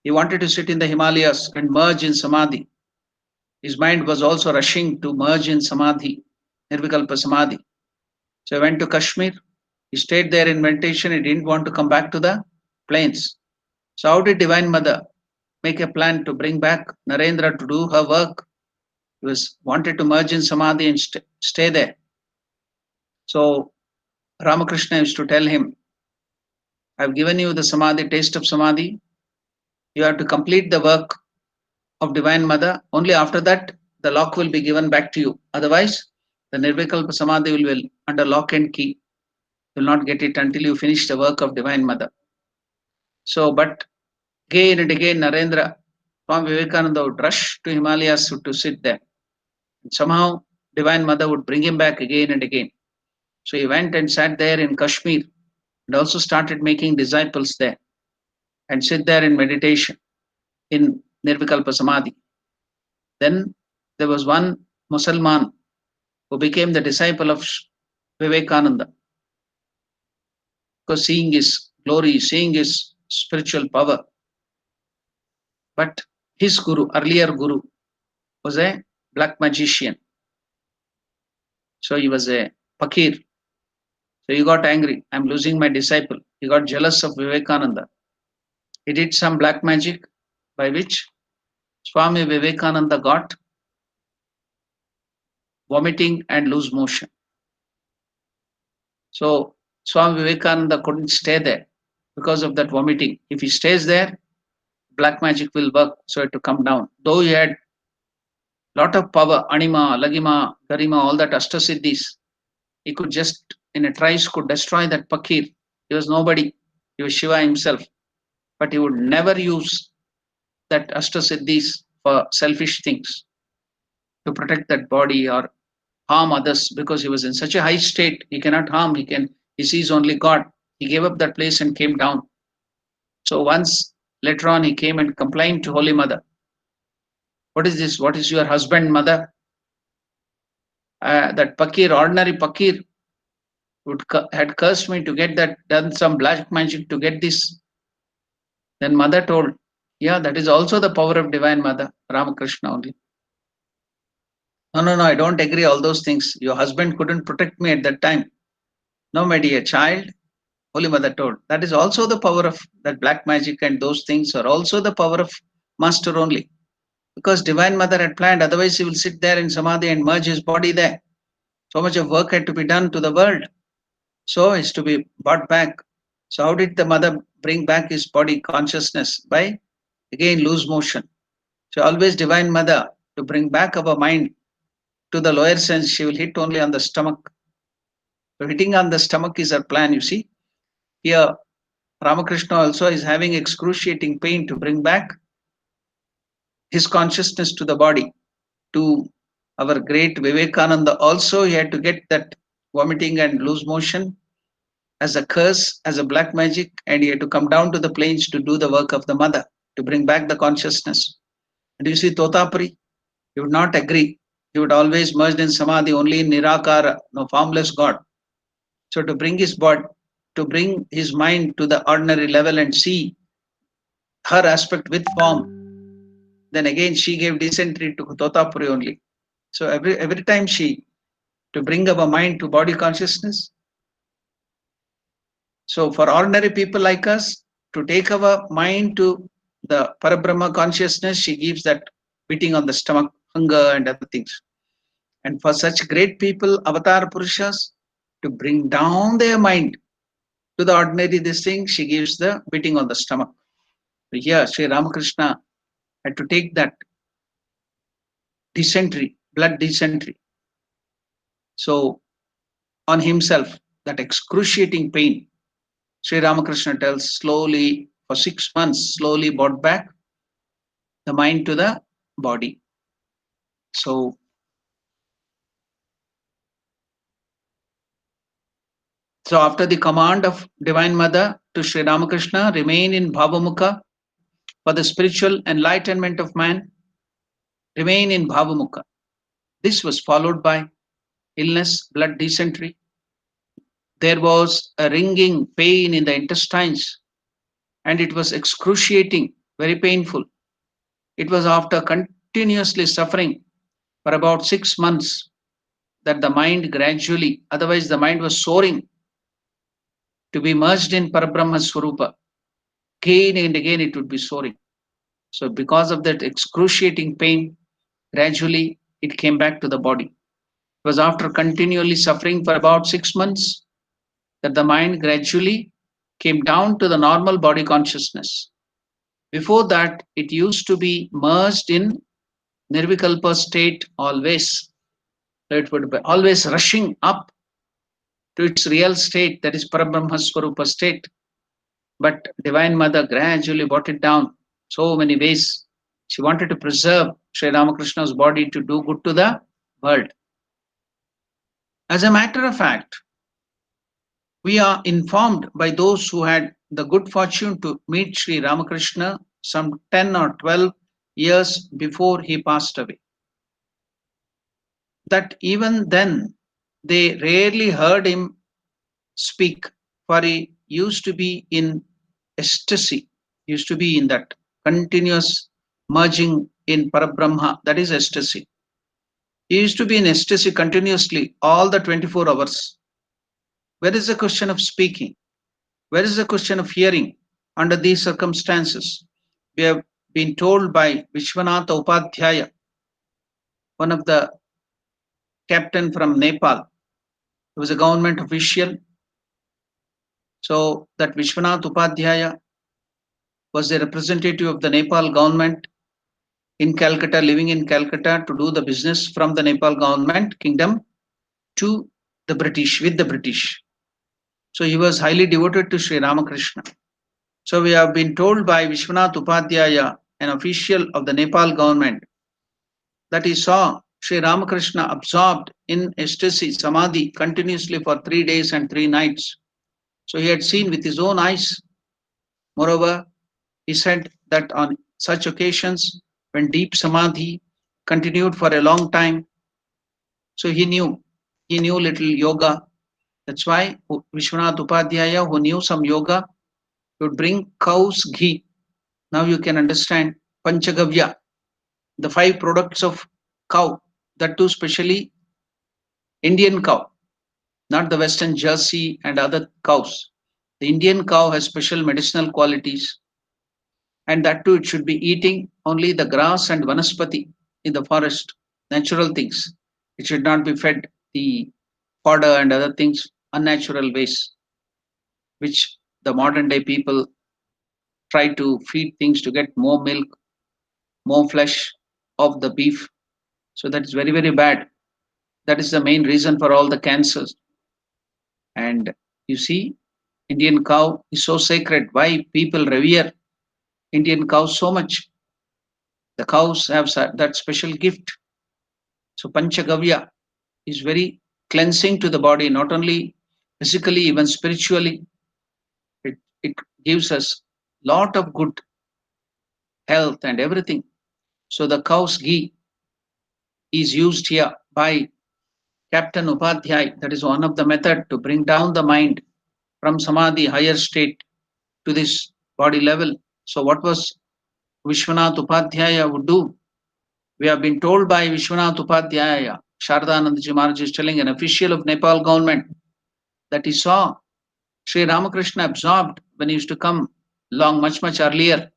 He wanted to sit in the Himalayas and merge in Samadhi. His mind was also rushing to merge in Samadhi, Nirvikalpa Samadhi. So he went to Kashmir. He stayed there in meditation. He didn't want to come back to the plains. So how did Divine Mother make a plan to bring back Narendra to do her work? He was wanted to merge in Samadhi and stay there. So Ramakrishna used to tell him, I've given you the Samadhi, taste of Samadhi. You have to complete the work of Divine Mother. Only after that, the lock will be given back to you. Otherwise, the Nirvikalpa Samadhi will be under lock and key. You will not get it until you finish the work of Divine Mother. So, but again and again, Narendra, Swami Vivekananda would rush to Himalayas to sit there. And somehow, Divine Mother would bring him back again and again. So he went and sat there in Kashmir and also started making disciples there and sit there in meditation in Nirvikalpa Samadhi. Then there was one Musalman who became the disciple of Vivekananda because seeing his glory, seeing his spiritual power. But his guru, earlier guru, was a black magician. So he was a fakir. So he got angry. I'm losing my disciple. He got jealous of Vivekananda. He did some black magic by which Swami Vivekananda got vomiting and loose motion. So Swami Vivekananda couldn't stay there because of that vomiting. If he stays there, black magic will work, so he had to come down. Though he had lot of power, Anima, Lagima, Garima, all that Ashtasiddhis, he could just in a trice could destroy that Pakir. He was nobody. He was Shiva himself. But he would never use that Ashtasiddhis for selfish things to protect that body or harm others because he was in such a high state. He cannot harm. He sees only God. He gave up that place and came down. So once later on he came and complained to Holy Mother. What is this? What is your husband, mother? That Pakir, ordinary Pakir, had cursed me to get that, done some black magic to get this. Then mother told, yeah, that is also the power of divine mother, Ramakrishna only. No, no, no, I don't agree all those things. Your husband couldn't protect me at that time. No, my dear child, Holy Mother told. That is also the power of that black magic, and those things are also the power of Master only. Because Divine Mother had planned, otherwise he will sit there in Samadhi and merge his body there. So much of work had to be done to the world. So it's to be brought back. So how did the mother bring back his body consciousness? By again loose motion. So always Divine Mother to bring back our mind to the lower sense, she will hit only on the stomach. So hitting on the stomach is her plan, you see. Here Ramakrishna also is having excruciating pain to bring back his consciousness to the body. To our great Vivekananda also, he had to get that vomiting and loose motion as a curse, as a black magic, and he had to come down to the plains to do the work of the mother, to bring back the consciousness. And you see, Totapuri, he would not agree. He would always merge in Samadhi only in Nirakara, no formless God. So to bring his body, to bring his mind to the ordinary level and see her aspect with form, then again she gave dysentery to Totapuri only. So every time she, to bring our mind to body consciousness. So for ordinary people like us, to take our mind to the Parabrahma consciousness, she gives that beating on the stomach, hunger and other things. And for such great people, avatar Purushas, to bring down their mind to the ordinary this thing, she gives the beating on the stomach. So here, Sri Ramakrishna had to take that dysentery, blood dysentery. So on himself, that excruciating pain, Sri Ramakrishna tells slowly, for 6 months, slowly brought back the mind to the body. So, so after the command of Divine Mother to Sri Ramakrishna, remain in Bhavamukha for the spiritual enlightenment of man, remain in Bhavamukha. This was followed by illness, blood dysentery. There was a ringing pain in the intestines, and it was excruciating, very painful. It was after continuously suffering for about 6 months that the mind gradually, otherwise the mind was soaring to be merged in Parabrahma Swarupa. Again and again it would be soaring. So because of that excruciating pain, gradually it came back to the body. It was after continually suffering for about 6 months that the mind gradually came down to the normal body consciousness. Before that, it used to be merged in Nirvikalpa state always. So it would be always rushing up to its real state, that is Parabrahma Swarupa state. But Divine Mother gradually brought it down so many ways. She wanted to preserve Sri Ramakrishna's body to do good to the world. As a matter of fact, we are informed by those who had the good fortune to meet Sri Ramakrishna some 10 or 12 years before he passed away, that even then they rarely heard him speak, for he used to be in ecstasy, used to be in that continuous merging in Parabrahma, that is ecstasy. He used to be in ecstasy continuously, all the 24 hours. Where is the question of speaking? Where is the question of hearing under these circumstances? We have been told by Vishwanatha Upadhyaya, one of the captain from Nepal. He was a government official. So that Vishwanath Upadhyaya was the representative of the Nepal government in Calcutta, living in Calcutta to do the business from the Nepal government kingdom to the British, with the British. So he was highly devoted to Sri Ramakrishna. So we have been told by Vishwanath Upadhyaya, an official of the Nepal government, that he saw Sri Ramakrishna absorbed in ecstasy, samadhi, continuously for 3 days and 3 nights. So he had seen with his own eyes. Moreover, he said that on such occasions, when deep samadhi continued for a long time, so he knew little yoga. That's why Vishwanath Upadhyaya, who knew some yoga, would bring cow's ghee. Now you can understand Panchagavya, the five products of cow, that too specially Indian cow, not the Western Jersey and other cows. The Indian cow has special medicinal qualities, and that too it should be eating only the grass and vanaspati in the forest, natural things. It should not be fed the fodder and other things, unnatural ways, which the modern day people try to feed things to get more milk, more flesh of the beef. So that is very, very bad. That is the main reason for all the cancers. And you see, Indian cow is so sacred. Why people revere Indian cows so much? The cows have that special gift. So Panchagavya is very cleansing to the body, not only physically, even spiritually. It gives us lot of good health and everything. So the cow's ghee is used here by Captain Upadhyay. That is one of the method to bring down the mind from samadhi higher state to this body level. So what was Vishwanath Upadhyaya would do? We have been told by Vishwanath Upadhyaya, Shardanandaji Maharaj is telling, an official of Nepal government, that he saw Sri Ramakrishna absorbed when he used to come long, much, much earlier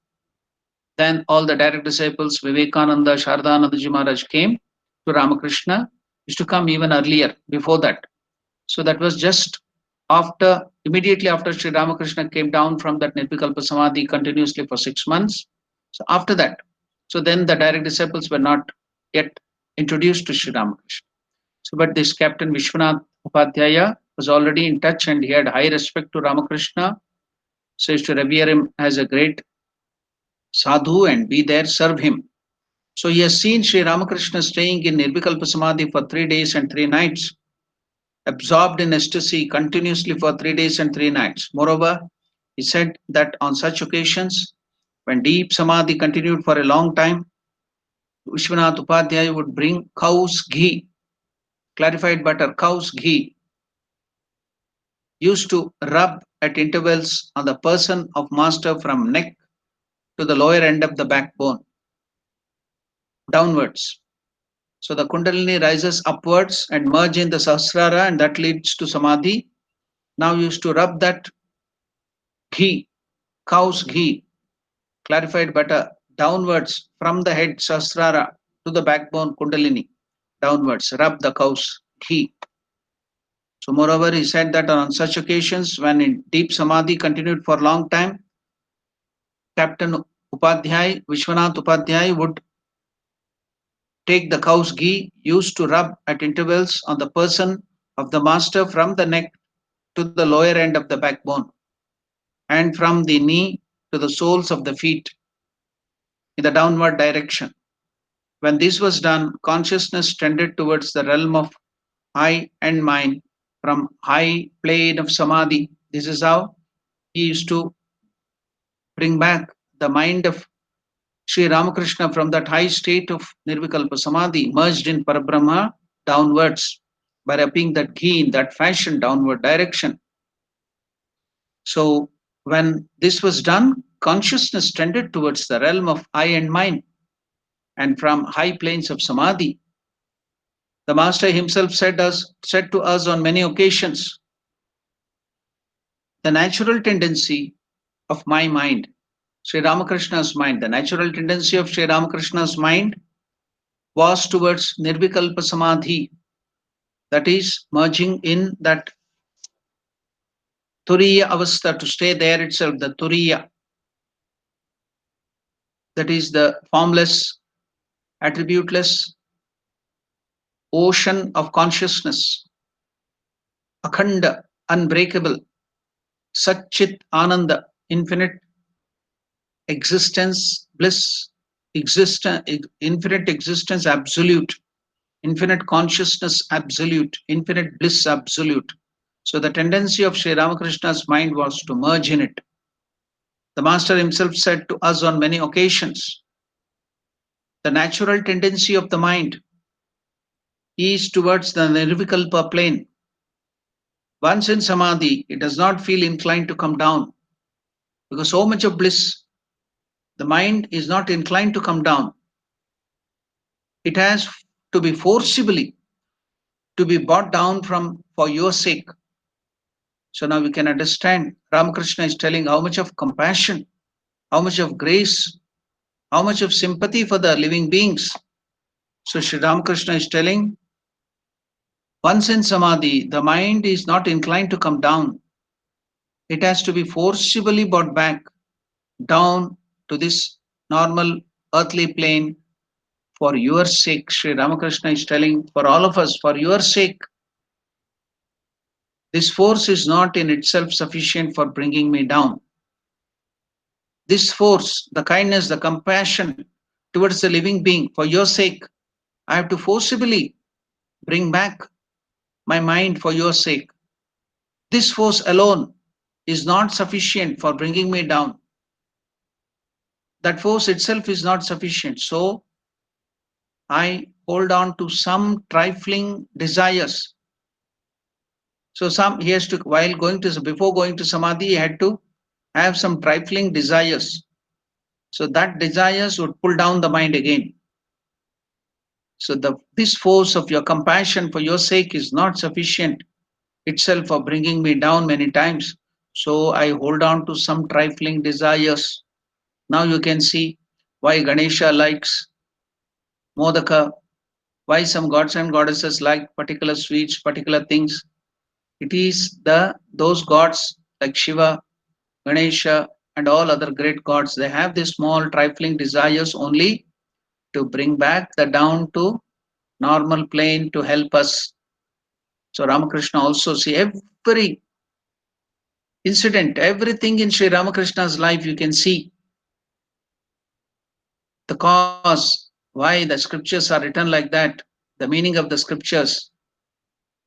than all the direct disciples, Vivekananda, Shardanandaji Maharaj came to Ramakrishna, used to come even earlier, before that. So that was just after, immediately after Sri Ramakrishna came down from that Nirvikalpa Samadhi continuously for 6 months. So after that, so then the direct disciples were not yet introduced to Sri Ramakrishna. So, but this Captain Vishwanath Upadhyaya was already in touch and he had high respect to Ramakrishna. So, he used to revere him as a great sadhu and be there, serve him. So, he has seen Sri Ramakrishna staying in Nirvikalpa Samadhi for 3 days and 3 nights, absorbed in ecstasy continuously for 3 days and 3 nights. Moreover, he said that on such occasions, when deep samadhi continued for a long time, Vishwanath Upadhyaya would bring cow's ghee, clarified butter, cow's ghee, used to rub at intervals on the person of master from neck to the lower end of the backbone, downwards. So the Kundalini rises upwards and merge in the Sahasrara, and that leads to Samadhi. Now used to rub that ghee, cow's ghee, clarified butter, downwards from the head Sahasrara to the backbone Kundalini, downwards, rub the cow's ghee. So moreover, he said that on such occasions, when in deep Samadhi continued for a long time, Captain Upadhyay, Vishwanath Upadhyay would take the cow's ghee used to rub at intervals on the person of the master from the neck to the lower end of the backbone and from the knee to the soles of the feet in the downward direction. When this was done, consciousness tended towards the realm of I and mind from high plane of samadhi. This is how he used to bring back the mind of Sri Ramakrishna from that high state of Nirvikalpa Samadhi, merged in Parabrahma downwards by rubbing that ghee in that fashion, downward direction. So, when this was done, consciousness tended towards the realm of I and mind, and from high planes of Samadhi. The Master himself said to us on many occasions The natural tendency of my mind, Sri Ramakrishna's mind, the natural tendency of Sri Ramakrishna's mind was towards Nirvikalpa Samadhi, that is, merging in that Turiya Avastha, to stay there itself, the Turiya, that is the formless, attributeless ocean of consciousness, Akhanda, unbreakable, Satchit Ananda, infinite existence, bliss, infinite existence, absolute, infinite consciousness, absolute, infinite bliss, absolute. So the tendency of Sri Ramakrishna's mind was to merge in it. The Master himself said to us on many occasions, the natural tendency of the mind is towards the Nirvikalpa plane. Once in Samadhi, it does not feel inclined to come down because so much of bliss, the mind is not inclined to come down. It has to be forcibly to be brought down from for your sake. So now we can understand Ramakrishna is telling how much of compassion, how much of grace, how much of sympathy for the living beings. So Sri Ramakrishna is telling, once in Samadhi, the mind is not inclined to come down. It has to be forcibly brought back down to this normal earthly plane for your sake. Sri Ramakrishna is telling, for all of us, for your sake, this force is not in itself sufficient for bringing me down. This force, the kindness, the compassion towards the living being, for your sake, I have to forcibly bring back my mind for your sake. This force alone is not sufficient for bringing me down. That force itself is not sufficient. So I hold on to some trifling desires. So some he has to, while going to, before going to Samadhi, he had to have some trifling desires. So that desires would pull down the mind again. So this force of your compassion for your sake is not sufficient itself for bringing me down many times. So I hold on to some trifling desires. Now you can see why Ganesha likes Modaka, why some gods and goddesses like particular sweets, particular things. It is those gods like Shiva, Ganesha, and all other great gods. They have these small trifling desires only to bring back the down to normal plane to help us. So Ramakrishna also see every incident, everything in Sri Ramakrishna's life, you can see the cause, why the scriptures are written like that, the meaning of the scriptures,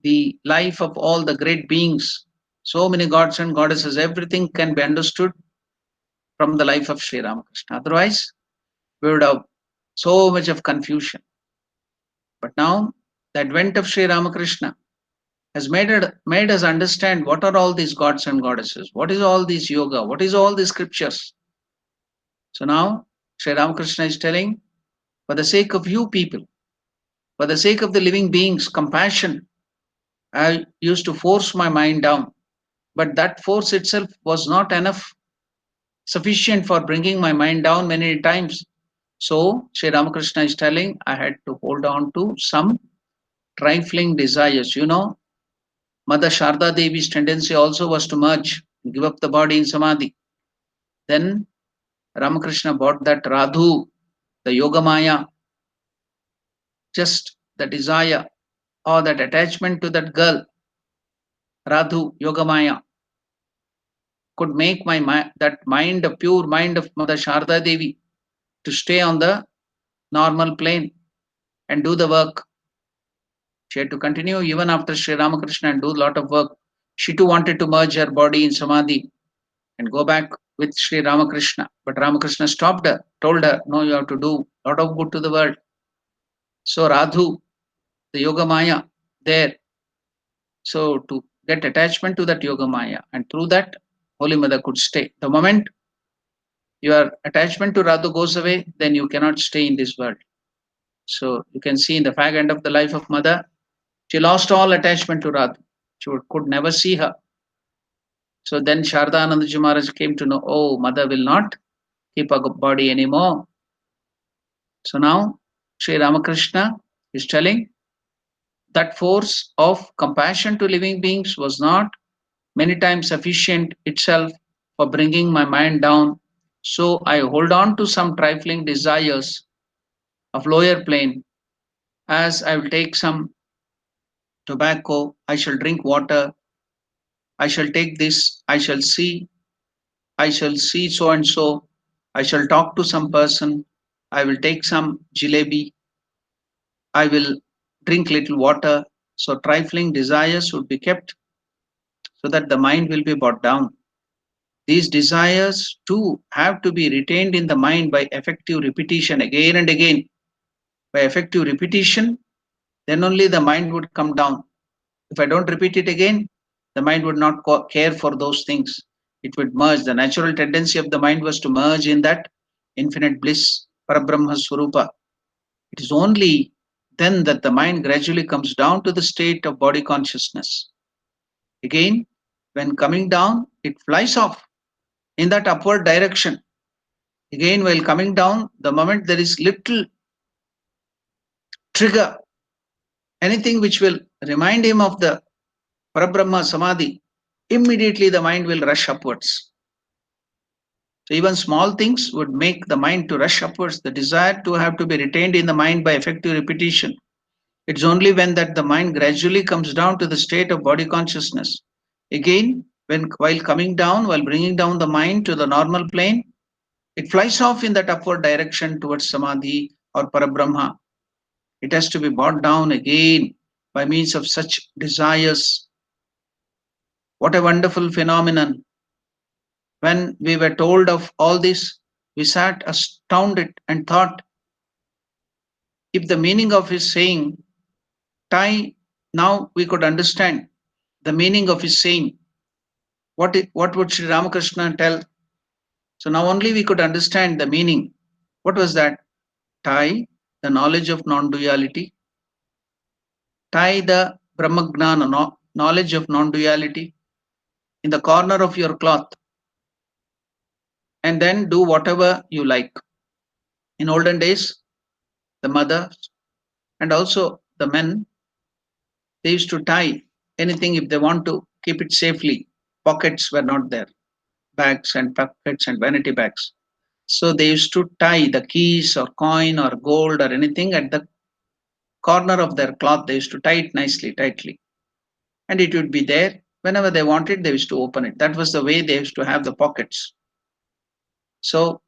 the life of all the great beings, so many gods and goddesses, everything can be understood from the life of Sri Ramakrishna. Otherwise, we would have so much of confusion. But now, the advent of Sri Ramakrishna has made us understand what are all these gods and goddesses, what is all this yoga, what is all these scriptures. So now, Sri Ramakrishna is telling, for the sake of you people, for the sake of the living beings, compassion, I used to force my mind down. But that force itself was not enough, sufficient for bringing my mind down many times. So, Sri Ramakrishna is telling, I had to hold on to some trifling desires. You know, Mother Sharda Devi's tendency also was to merge, give up the body in Samadhi. Then Ramakrishna bought that Radhu, the Yoga Maya, just the desire or that attachment to that girl, Radhu, Yogamaya, could make that mind, a pure mind of Mother Sharda Devi, to stay on the normal plane and do the work. She had to continue even after Sri Ramakrishna and do a lot of work. She too wanted to merge her body in Samadhi and go back with Sri Ramakrishna. But Ramakrishna stopped her, told her, no, you have to do a lot of good to the world. So Radhu, the Yoga Maya, there. So to get attachment to that Yoga Maya, and through that, Holy Mother could stay. The moment your attachment to Radha goes away, then you cannot stay in this world. So you can see in the fag end of the life of Mother, she lost all attachment to Radha. She could never see her. So then Shardanandaji Maharaj came to know, oh, mother will not keep a body anymore. So now Sri Ramakrishna is telling that force of compassion to living beings was not many times sufficient itself for bringing my mind down. So I hold on to some trifling desires of lower plane, as I will take some tobacco, I shall drink water, I shall take this, I shall see so and so, I shall talk to some person, I will take some jalebi, I will drink little water. So trifling desires would be kept so that the mind will be brought down. These desires too have to be retained in the mind by effective repetition again and again. By effective repetition, then only the mind would come down. If I don't repeat it again, the mind would not care for those things. It would merge. The natural tendency of the mind was to merge in that infinite bliss, Parabrahma Swarupa. It is only then that the mind gradually comes down to the state of body consciousness. Again, when coming down, it flies off in that upward direction. Again, while coming down, the moment there is little trigger, anything which will remind him of the Parabrahma Samadhi, immediately the mind will rush upwards. So even small things would make the mind to rush upwards. The desire to have to be retained in the mind by effective repetition. It's only when that the mind gradually comes down to the state of body consciousness. Again, when while coming down, while bringing down the mind to the normal plane, it flies off in that upward direction towards Samadhi or Parabrahma. It has to be brought down again by means of such desires. What a wonderful phenomenon. When we were told of all this, we sat astounded and thought, if the meaning of his saying, tie, now we could understand the meaning of his saying. What would Sri Ramakrishna tell? So now only we could understand the meaning. What was that? Tie, the knowledge of non duality, tie the Brahmagnana, knowledge of non duality, in the corner of your cloth, and then do whatever you like. In olden days, the mothers and also the men, they used to tie anything if they want to keep it safely. Pockets were not there, bags and pockets and vanity bags. So they used to tie the keys or coin or gold or anything at the corner of their cloth. They used to tie it nicely, tightly, and it would be there. Whenever they wanted, they used to open it. That was the way they used to have the pockets. So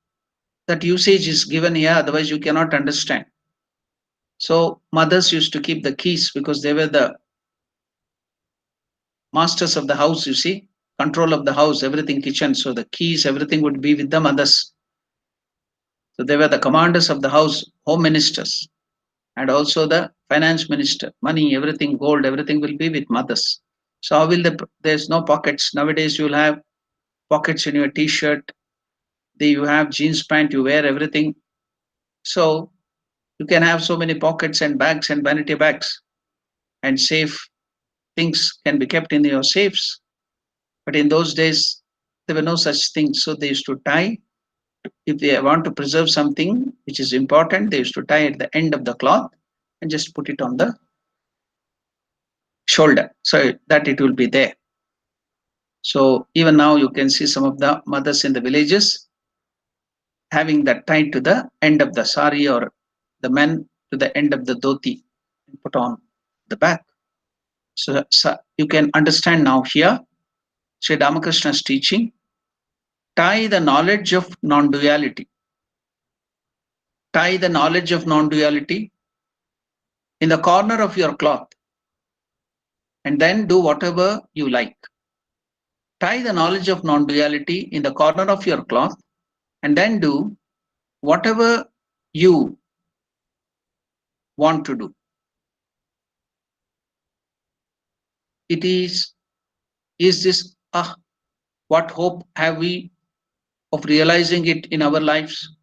that usage is given here, otherwise you cannot understand. So mothers used to keep the keys because they were the masters of the house, you see, control of the house, everything, kitchen. So the keys, everything would be with the mothers. So they were the commanders of the house, home ministers, and also the finance minister. Money, everything, gold, everything will be with mothers. So how will there's no pockets. Nowadays you'll have pockets in your t-shirt, you have jeans pant, you wear everything. So you can have so many pockets and bags and vanity bags, and safe things can be kept in your safes. But in those days, there were no such things. So they used to tie. If they want to preserve something which is important, they used to tie at the end of the cloth and just put it on the shoulder so that it will be there. So even now you can see some of the mothers in the villages having that tied to the end of the sari, or the men to the end of the dhoti and put on the back. So you can understand now here Sri Ramakrishna's teaching, tie the knowledge of non-duality. Tie the knowledge of non-duality in the corner of your cloth, and then do whatever you like. Tie the knowledge of non-duality in the corner of your cloth, and then do whatever you want to do. It is this, what hope have we of realizing it in our lives?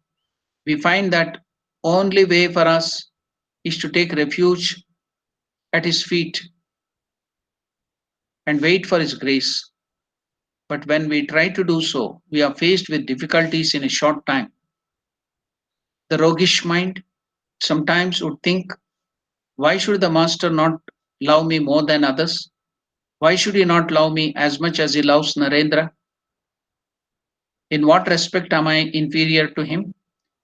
We find that only way for us is to take refuge at his feet and wait for his grace. But when we try to do so, we are faced with difficulties in a short time. The roguish mind sometimes would think, why should the master not love me more than others? Why should he not love me as much as he loves Narendra? In what respect am I inferior to him?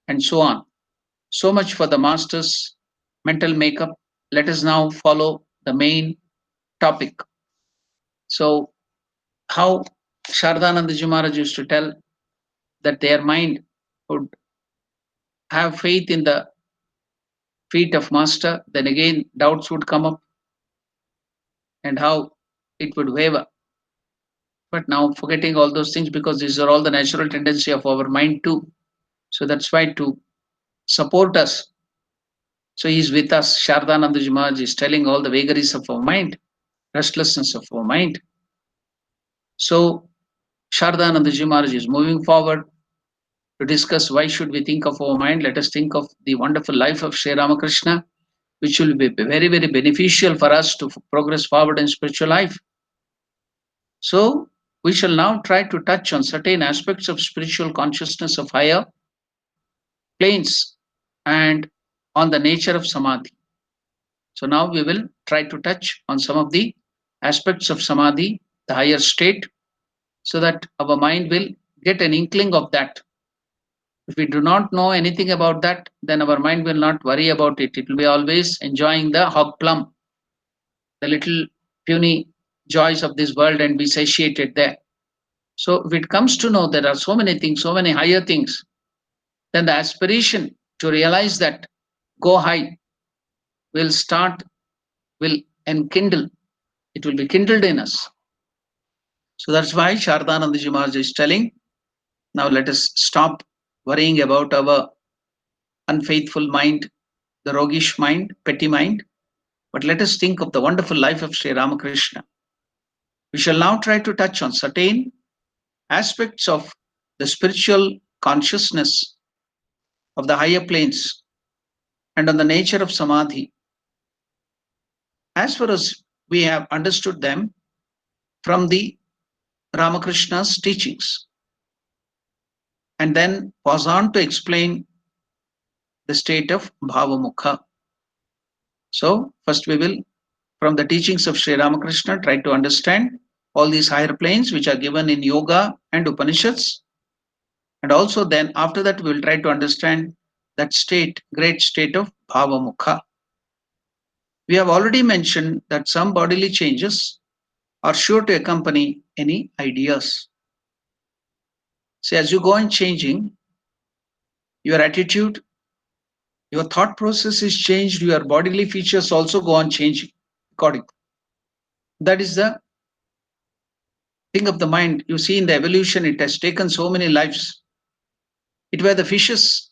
And so on. So much for the master's mental makeup. Let us now follow the main topic. So, how Shardananda Maharaj used to tell that their mind would have faith in the feet of master, then again doubts would come up and how it would waver. But now forgetting all those things because these are all the natural tendency of our mind too. So that's why to support us. So he's with us. Shardananda Maharaj is telling all the vagaries of our mind, restlessness of our mind. So Shardananda Maharaj is moving forward to discuss why should we think of our mind. Let us think of the wonderful life of Sri Ramakrishna, which will be very, very beneficial for us to progress forward in spiritual life. So we shall now try to touch on certain aspects of spiritual consciousness of higher planes and on the nature of samadhi. So now we will try to touch on some of the aspects of samadhi, the higher state, so that our mind will get an inkling of that. If we do not know anything about that, then our mind will not worry about it. It will be always enjoying the hog plum, the little puny joys of this world and be satiated there. So if it comes to know there are so many things, so many higher things, then the aspiration to realize that go high will start, will enkindle. It will be kindled in us. So that's why Shardananda Maharaj is telling, now let us stop worrying about our unfaithful mind, the roguish mind, petty mind, but let us think of the wonderful life of Sri Ramakrishna. We shall now try to touch on certain aspects of the spiritual consciousness of the higher planes and on the nature of samadhi. As far as we have understood them from the Ramakrishna's teachings, and then was on to explain the state of Bhavamukha. So, first we will, from the teachings of Sri Ramakrishna, try to understand all these higher planes which are given in Yoga and Upanishads. And also, then after that, we will try to understand that state, great state of Bhavamukha. We have already mentioned that some bodily changes are sure to accompany any ideas. See, as you go on changing, your attitude, your thought process is changed, your bodily features also go on changing according. That is the thing of the mind. You see, in the evolution, it has taken so many lives. It were the fishes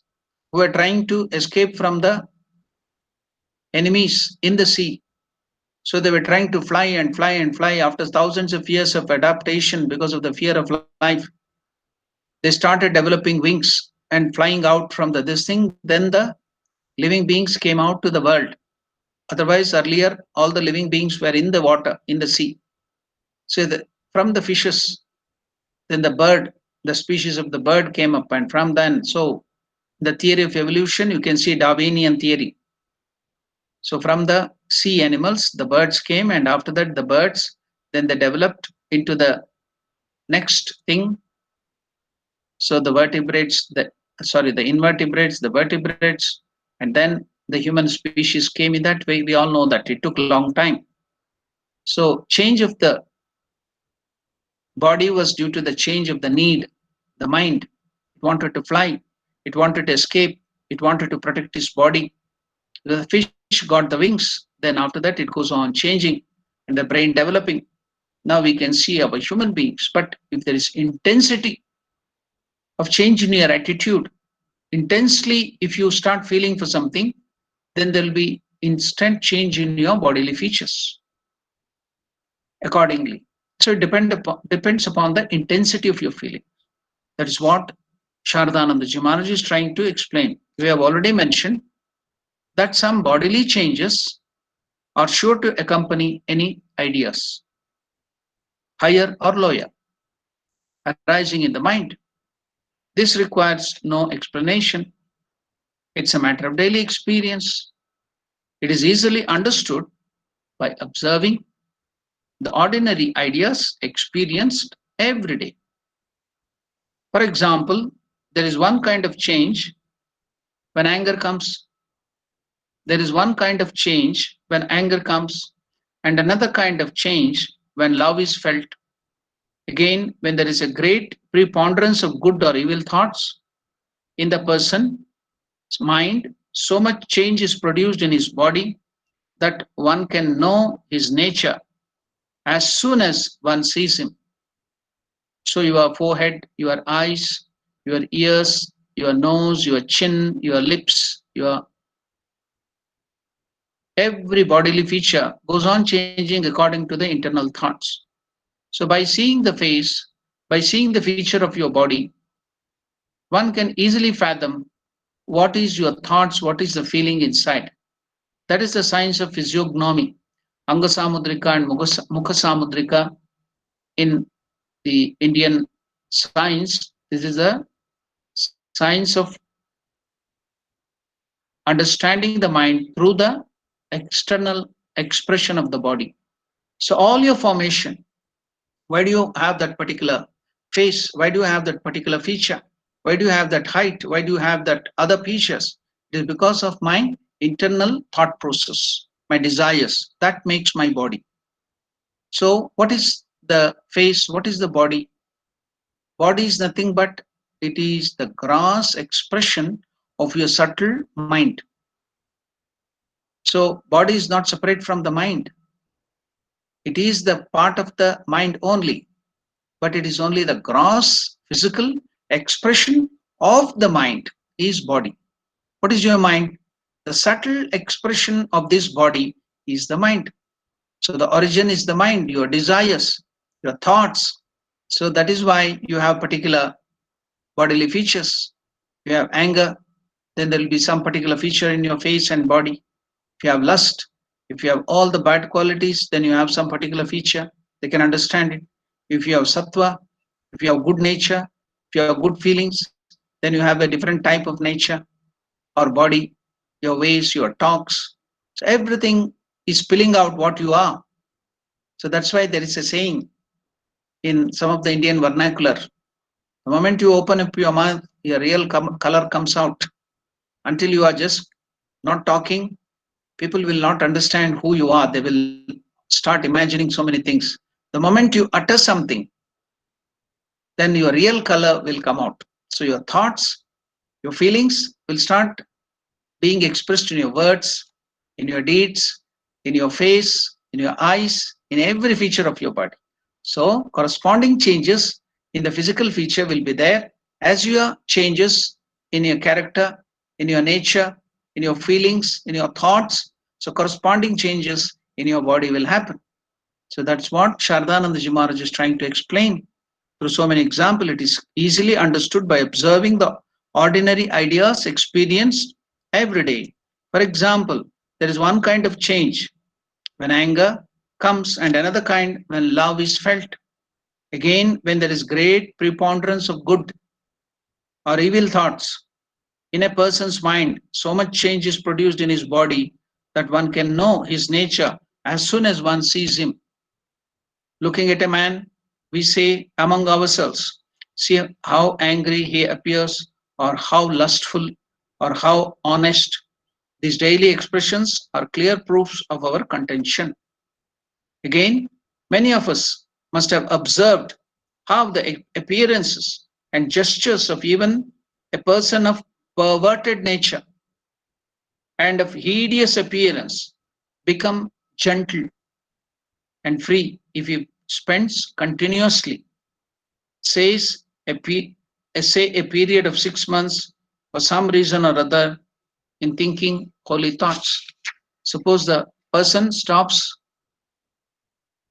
who were trying to escape from the enemies in the sea. So they were trying to fly and fly and fly. After thousands of years of adaptation because of the fear of life, they started developing wings and flying out from the this thing. Then the living beings came out to the world. Otherwise, earlier, all the living beings were in the water, in the sea. So from the fishes, then the bird, the species of the bird came up. And from then, so the theory of evolution, you can see Darwinian theory. So from the sea animals, the birds came, and after that, the birds, then they developed into the next thing. So the vertebrates, the invertebrates, the vertebrates, and then the human species came in that way. We all know that it took a long time. So change of the body was due to the change of the need, the mind. It wanted to fly, it wanted to escape, it wanted to protect its body. The fish got the wings, then after that it goes on changing and the brain developing. Now we can see our human beings, but if there is intensity of change in your attitude, intensely, if you start feeling for something, then there will be instant change in your bodily features accordingly. So it depends upon the intensity of your feeling. That is what Shardananda Maharaj is trying to explain. We have already mentioned that some bodily changes are sure to accompany any ideas, higher or lower. arising in the mind. This requires no explanation. It's a matter of daily experience. It is easily understood by observing the ordinary ideas experienced every day. For example, there is one kind of change when anger comes. There is one kind of change when anger comes, and another kind of change when love is felt. Again, when there is a great preponderance of good or evil thoughts in the person's mind, so much change is produced in his body that one can know his nature as soon as one sees him. So, your forehead, your eyes, your ears, your nose, your chin, your lips, your every bodily feature goes on changing according to the internal thoughts. So, by seeing the face, by seeing the feature of your body, one can easily fathom what is your thoughts, what is the feeling inside. That is the science of physiognomy, Angasamudrika and Mukhasamudrika in the Indian science. This is a science of understanding the mind through the external expression of the body. So, all your formation, why do you have that particular face? Why do you have that particular feature? Why do you have that height? Why do you have that other features? It is because of my internal thought process, my desires. That makes my body. So, what is the face? What is the body? Body is nothing but it is the gross expression of your subtle mind. So, body is not separate from the mind. It is the part of the mind only, but it is only the gross physical expression of the mind is body. What is your mind? The subtle expression of this body is the mind. So the origin is the mind, your desires, your thoughts. So that is why you have particular bodily features. You have anger, then there will be some particular feature in your face and body. If you have lust, if you have all the bad qualities, then you have some particular feature. They can understand it. If you have sattva, if you have good nature, if you have good feelings, then you have a different type of nature or body, your ways, your talks. So everything is spilling out what you are. So that's why there is a saying in some of the Indian vernacular. The moment you open up your mouth, your real color comes out. Until you are just not talking, people will not understand who you are. They will start imagining so many things. The moment you utter something, then your real color will come out. So your thoughts, your feelings will start being expressed in your words, in your deeds, in your face, in your eyes, in every feature of your body. So, corresponding changes in the physical feature will be there as your changes in your character, in your nature, in your feelings, in your thoughts. So, corresponding changes in your body will happen. So, that's what Shardananda Maharaj is trying to explain through so many examples. It is easily understood by observing the ordinary ideas experienced every day. For example, there is one kind of change when anger comes, and another kind when love is felt. Again, when there is great preponderance of good or evil thoughts in a person's mind, so much change is produced in his body that one can know his nature as soon as one sees him. Looking at a man, we say among ourselves, see how angry he appears, or how lustful, or how honest. These daily expressions are clear proofs of our contention. Again, many of us must have observed how the appearances and gestures of even a person of perverted nature and of hideous appearance become gentle and free if he spends continuously, says say a period of 6 months for some reason or other in thinking holy thoughts. Suppose the person stops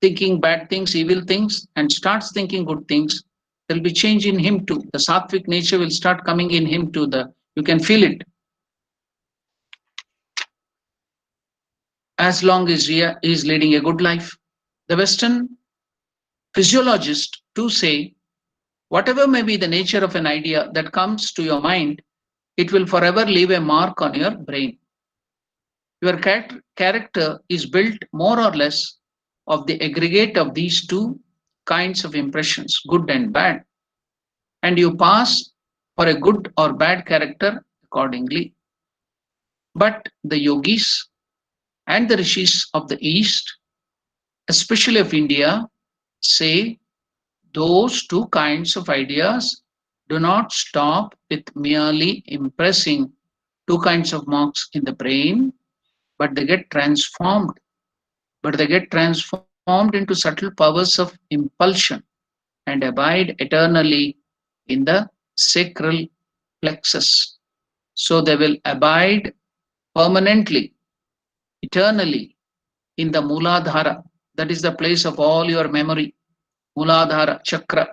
thinking bad things, evil things, and starts thinking good things, there'll be change in him too. The sattvic nature will start coming in him too. You can feel it as long as he is leading a good life. The Western physiologists too say Whatever may be the nature of an idea that comes to your mind, it will forever leave a mark on your brain. Your character is built more or less of the aggregate of these two kinds of impressions, good and bad, and you pass for a good or bad character accordingly. But the yogis and the rishis of the East, especially of India, say those two kinds of ideas do not stop with merely impressing two kinds of marks in the brain, but they get transformed. But they get transformed into subtle powers of impulsion and abide eternally in the sacral plexus. So they will abide permanently, eternally in the Muladhara. That is the place of all your memory. Muladhara chakra,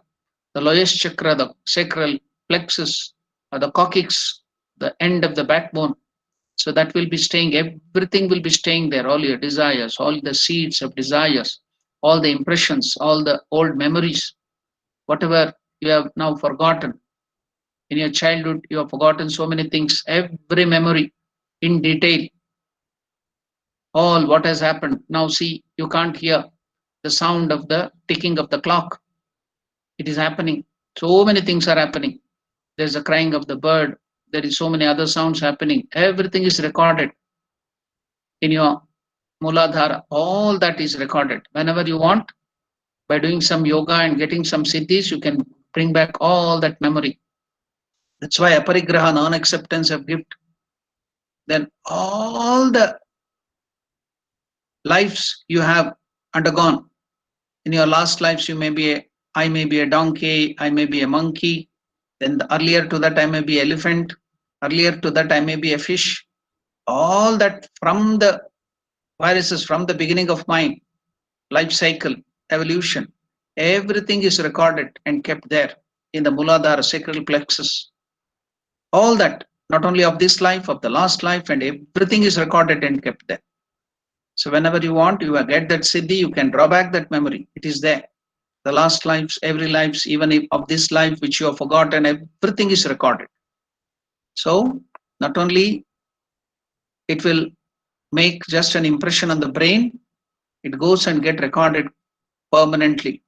the lowest chakra, the sacral plexus, or the coccyx, the end of the backbone. So that will be staying, everything will be staying there, all your desires, all the seeds of desires, all the impressions, all the old memories, whatever you have now forgotten. In your childhood, you have forgotten so many things, every memory in detail, all what has happened. Now, see, you can't hear the sound of the ticking of the clock. It is happening. So many things are happening. There's a crying of the bird. There is so many other sounds happening. Everything is recorded in your Muladhara. All that is recorded. Whenever you want, by doing some yoga and getting some siddhis, you can bring back all that memory. That's why aparigraha, non-acceptance of gift. Then all the lives you have undergone. In your last lives, I may be a donkey, I may be a monkey. Then earlier to that, I may be elephant. Earlier to that, I may be a fish. All that from the viruses, from the beginning of my life cycle, evolution, everything is recorded and kept there in the Muladhara sacral plexus. All that, not only of this life, of the last life, and everything is recorded and kept there. So whenever you want, you will get that siddhi, you can draw back that memory. It is there. The last lives, every lives, even if of this life which you have forgotten, everything is recorded. So not only it will make just an impression on the brain, it goes and get recorded permanently.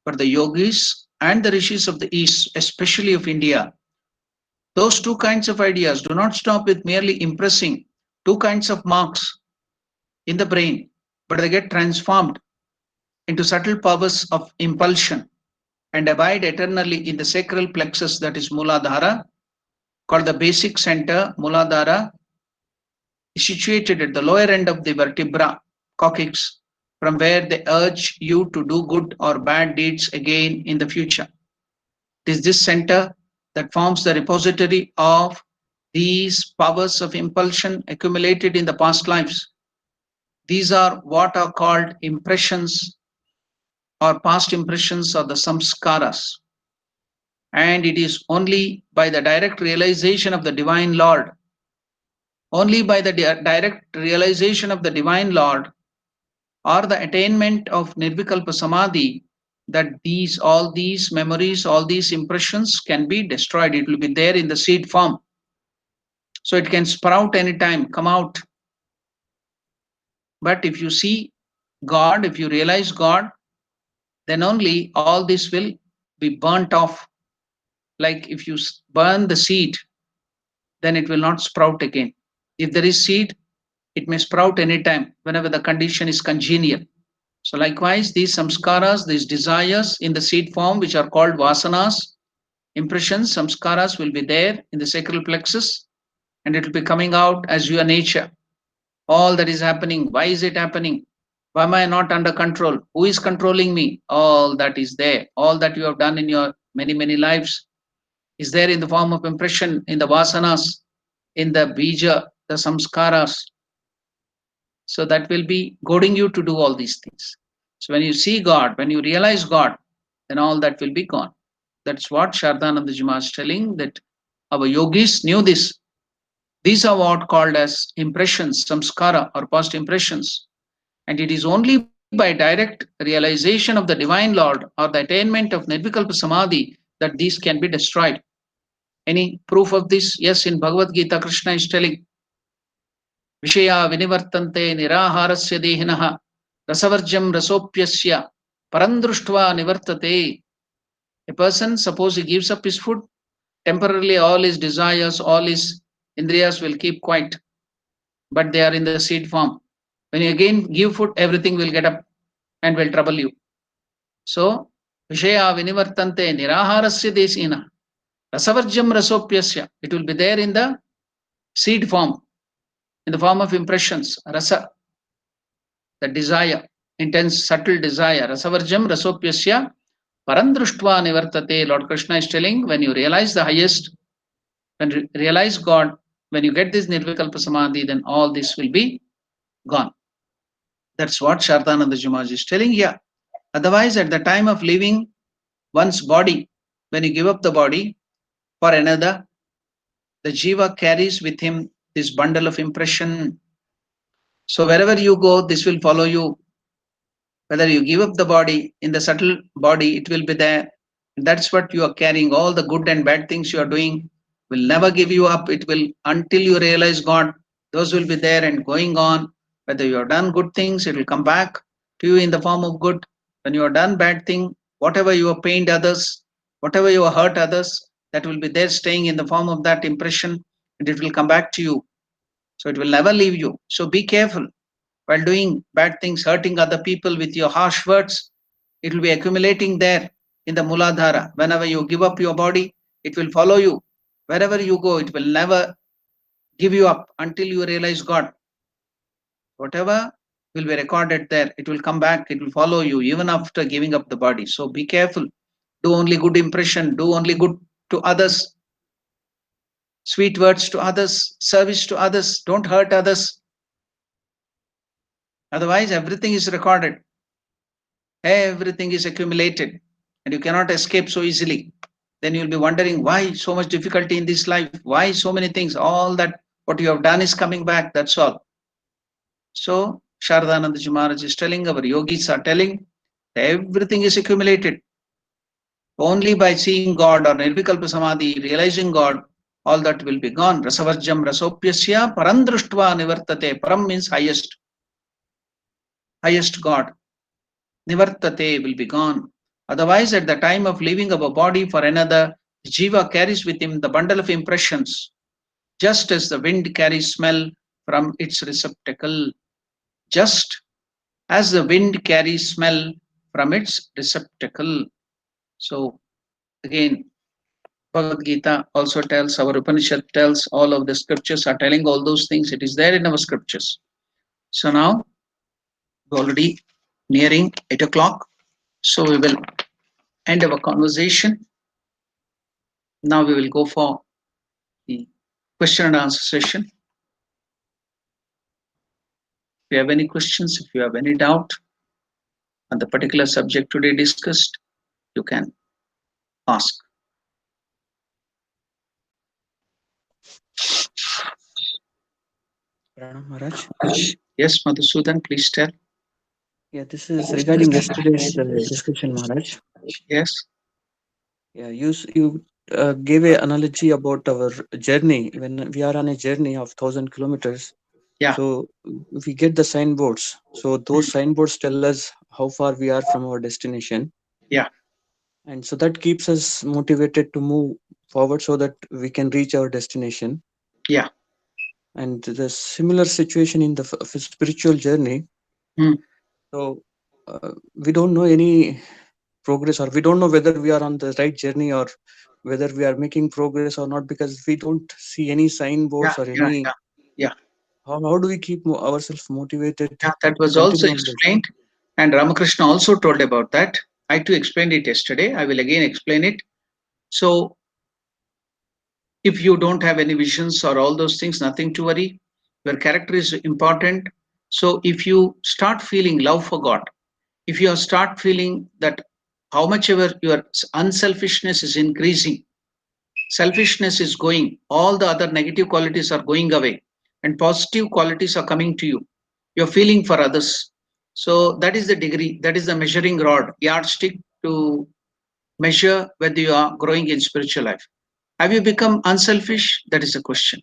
But the yogis and the rishis of the East, especially of India, those two kinds of ideas do not stop with merely impressing two kinds of marks in the brain, but they get transformed into subtle powers of impulsion and abide eternally in the sacral plexus, that is Muladhara, called the basic center. Muladhara is situated at the lower end of the vertebra coccyx, from where they urge you to do good or bad deeds again in the future. It is this center that forms the repository of these powers of impulsion accumulated in the past lives. These are what are called impressions or past impressions or the samskaras. And it is only by the direct realization of the Divine Lord, only by the direct realization of the Divine Lord or the attainment of Nirvikalpa Samadhi, that all these memories, all these impressions can be destroyed. It will be there in the seed form. So it can sprout anytime, come out. But if you see God, if you realize God, then only all this will be burnt off. Like if you burn the seed, then it will not sprout again. If there is seed, it may sprout anytime whenever the condition is congenial. So likewise, these samskaras, these desires in the seed form, which are called vasanas, impressions, samskaras will be there in the sacral plexus, and it will be coming out as your nature. All that is happening, why is it happening? Why am I not under control? Who is controlling me? All that is there. All that you have done in your many, many lives is there in the form of impression, in the vasanas, in the bija, the samskaras. So that will be goading you to do all these things. So when you see God, when you realize God, then all that will be gone. That's what Shardananda Jima is telling, that our yogis knew this. These are what called as impressions, samskara or past impressions. And it is only by direct realization of the Divine Lord or the attainment of Nirvikalpa Samadhi that these can be destroyed. Any proof of this? Yes, in Bhagavad Gita, Krishna is telling, Vishaya vinivartante niraharasya dehinaha rasavarjam rasopyasya parandruštva nivartate. A person, suppose he gives up his food, temporarily all his desires, all his indriyas will keep quiet, but they are in the seed form. When you again give food, everything will get up and will trouble you. So, Vishaya vinivartante niraharasya desina rasavarjam rasopyasya. It will be there in the seed form, in the form of impressions, rasa, the desire, intense, subtle desire. Rasavarjam rasopyasya parandruštva nivartate. Lord Krishna is telling, when you realize the highest, when you realize God, when you get this Nirvikalpa Samadhi, then all this will be gone. That's what Shardananda Jimaji is telling here. Otherwise, at the time of leaving one's body, when you give up the body for another, the jiva carries with him this bundle of impression. So wherever you go, this will follow you. Whether you give up the body, in the subtle body, it will be there. That's what you are carrying. All the good and bad things you are doing will never give you up. It will, until you realize God, those will be there and going on. Whether you have done good things, it will come back to you in the form of good. When you have done bad thing, whatever you have pained others, whatever you have hurt others, that will be there staying in the form of that impression, and it will come back to you. So it will never leave you. So be careful while doing bad things, hurting other people with your harsh words. It will be accumulating there in the Muladhara. Whenever you give up your body, it will follow you. Wherever you go, it will never give you up until you realize God. Whatever will be recorded there, it will come back, it will follow you even after giving up the body. So be careful. Do only good impression, do only good to others, sweet words to others, service to others, don't hurt others. Otherwise, everything is recorded. Everything is accumulated and you cannot escape so easily. Then you'll be wondering why so much difficulty in this life, why so many things, all that what you have done is coming back, that's all. So Sharadananda Maharaj is telling, our yogis are telling, everything is accumulated. Only by seeing God or Nirvikalpa Samadhi, realizing God, all that will be gone. Rasavarjam rasopyasya parandruštva nivartate. Param means highest. Highest God. Nivartate will be gone. Otherwise, at the time of leaving our body for another, Jiva carries with him the bundle of impressions, just as the wind carries smell from its receptacle. Just as the wind carries smell from its receptacle. So, again, Bhagavad Gita also tells, our Upanishad tells, all of the scriptures are telling all those things. It is there in our scriptures. So now, we're already nearing 8 o'clock. So we will end our conversation. Now we will go for the question and answer session. If you have any questions, if you have any doubt on the particular subject today discussed, you can ask. Pranam Maharaj. Yes, Madhusudan, please tell. Yeah, this is regarding yesterday's discussion, Maharaj. Yes. Yeah, you gave an analogy about our journey when we are on a journey of 1,000 kilometers. Yeah. So we get the signboards. So those signboards tell us how far we are from our destination. Yeah. And so that keeps us motivated to move forward so that we can reach our destination. Yeah. And the similar situation in the spiritual journey. Hmm. So we don't know any progress, or we don't know whether we are on the right journey or whether we are making progress or not, because we don't see any Yeah. signboards or Yeah. any. Yeah. Yeah. How do we keep ourselves motivated Yeah. That to was also continue on this? explained. And Ramakrishna also told about that. I too explained it yesterday. I will again explain it. So if you don't have any visions or all those things, nothing to worry. Your character is important. So if you start feeling love for God, if you start feeling that how much ever your unselfishness is increasing, selfishness is going, all the other negative qualities are going away, and positive qualities are coming to you. You're feeling for others. So that is the degree, that is the measuring rod, yardstick to measure whether you are growing in spiritual life. Have you become unselfish? That is the question.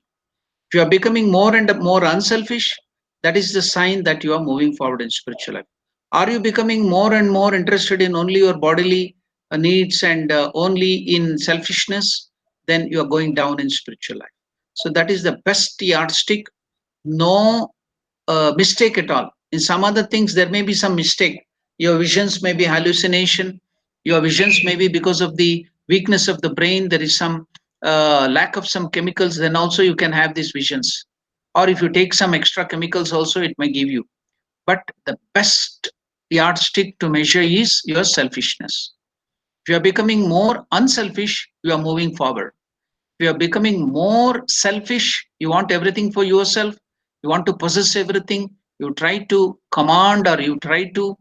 If you are becoming more and more unselfish, that is the sign that you are moving forward in spiritual life. Are you becoming more and more interested in only your bodily needs and only in selfishness? Then you are going down in spiritual life. So that is the best yardstick. No mistake at all. In some other things, there may be some mistake. Your visions may be hallucination. Your visions may be because of the weakness of the brain. There is some lack of some chemicals. Then also you can have these visions. Or if you take some extra chemicals, also it may give you. But the best yardstick to measure is your selfishness. If you are becoming more unselfish, you are moving forward. If you are becoming more selfish, you want everything for yourself, you want to possess everything, you try to command or you try to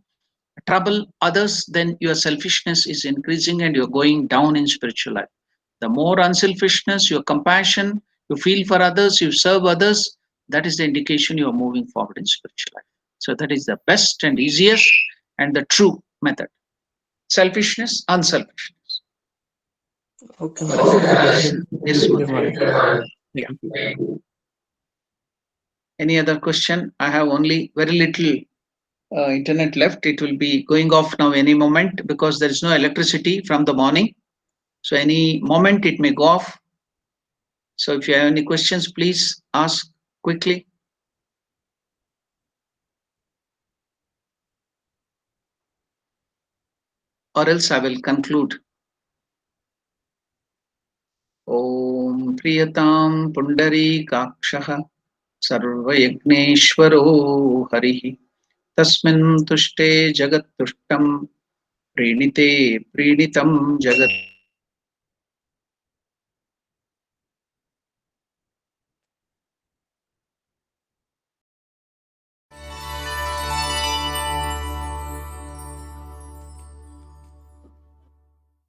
trouble others, then your selfishness is increasing and you're going down in spiritual life. The more unselfishness, your compassion, you feel for others, you serve others, that is the indication you are moving forward in spiritual life. So that is the best and easiest and the true method. Selfishness, unselfishness. Okay, Maharaj. Yes, Yes, Maharaj. yeah. Thank you. Any other question? I have only very little internet left. It will be going off now any moment because there is no electricity from the morning. So any moment it may go off. So if you have any questions, please ask quickly, or else I will conclude. Om Priyatam Pundarikakshah Sarvayagneswaro Harihi Tasmin Tushte Jagat Tushtam Prenite Prenitam Jagat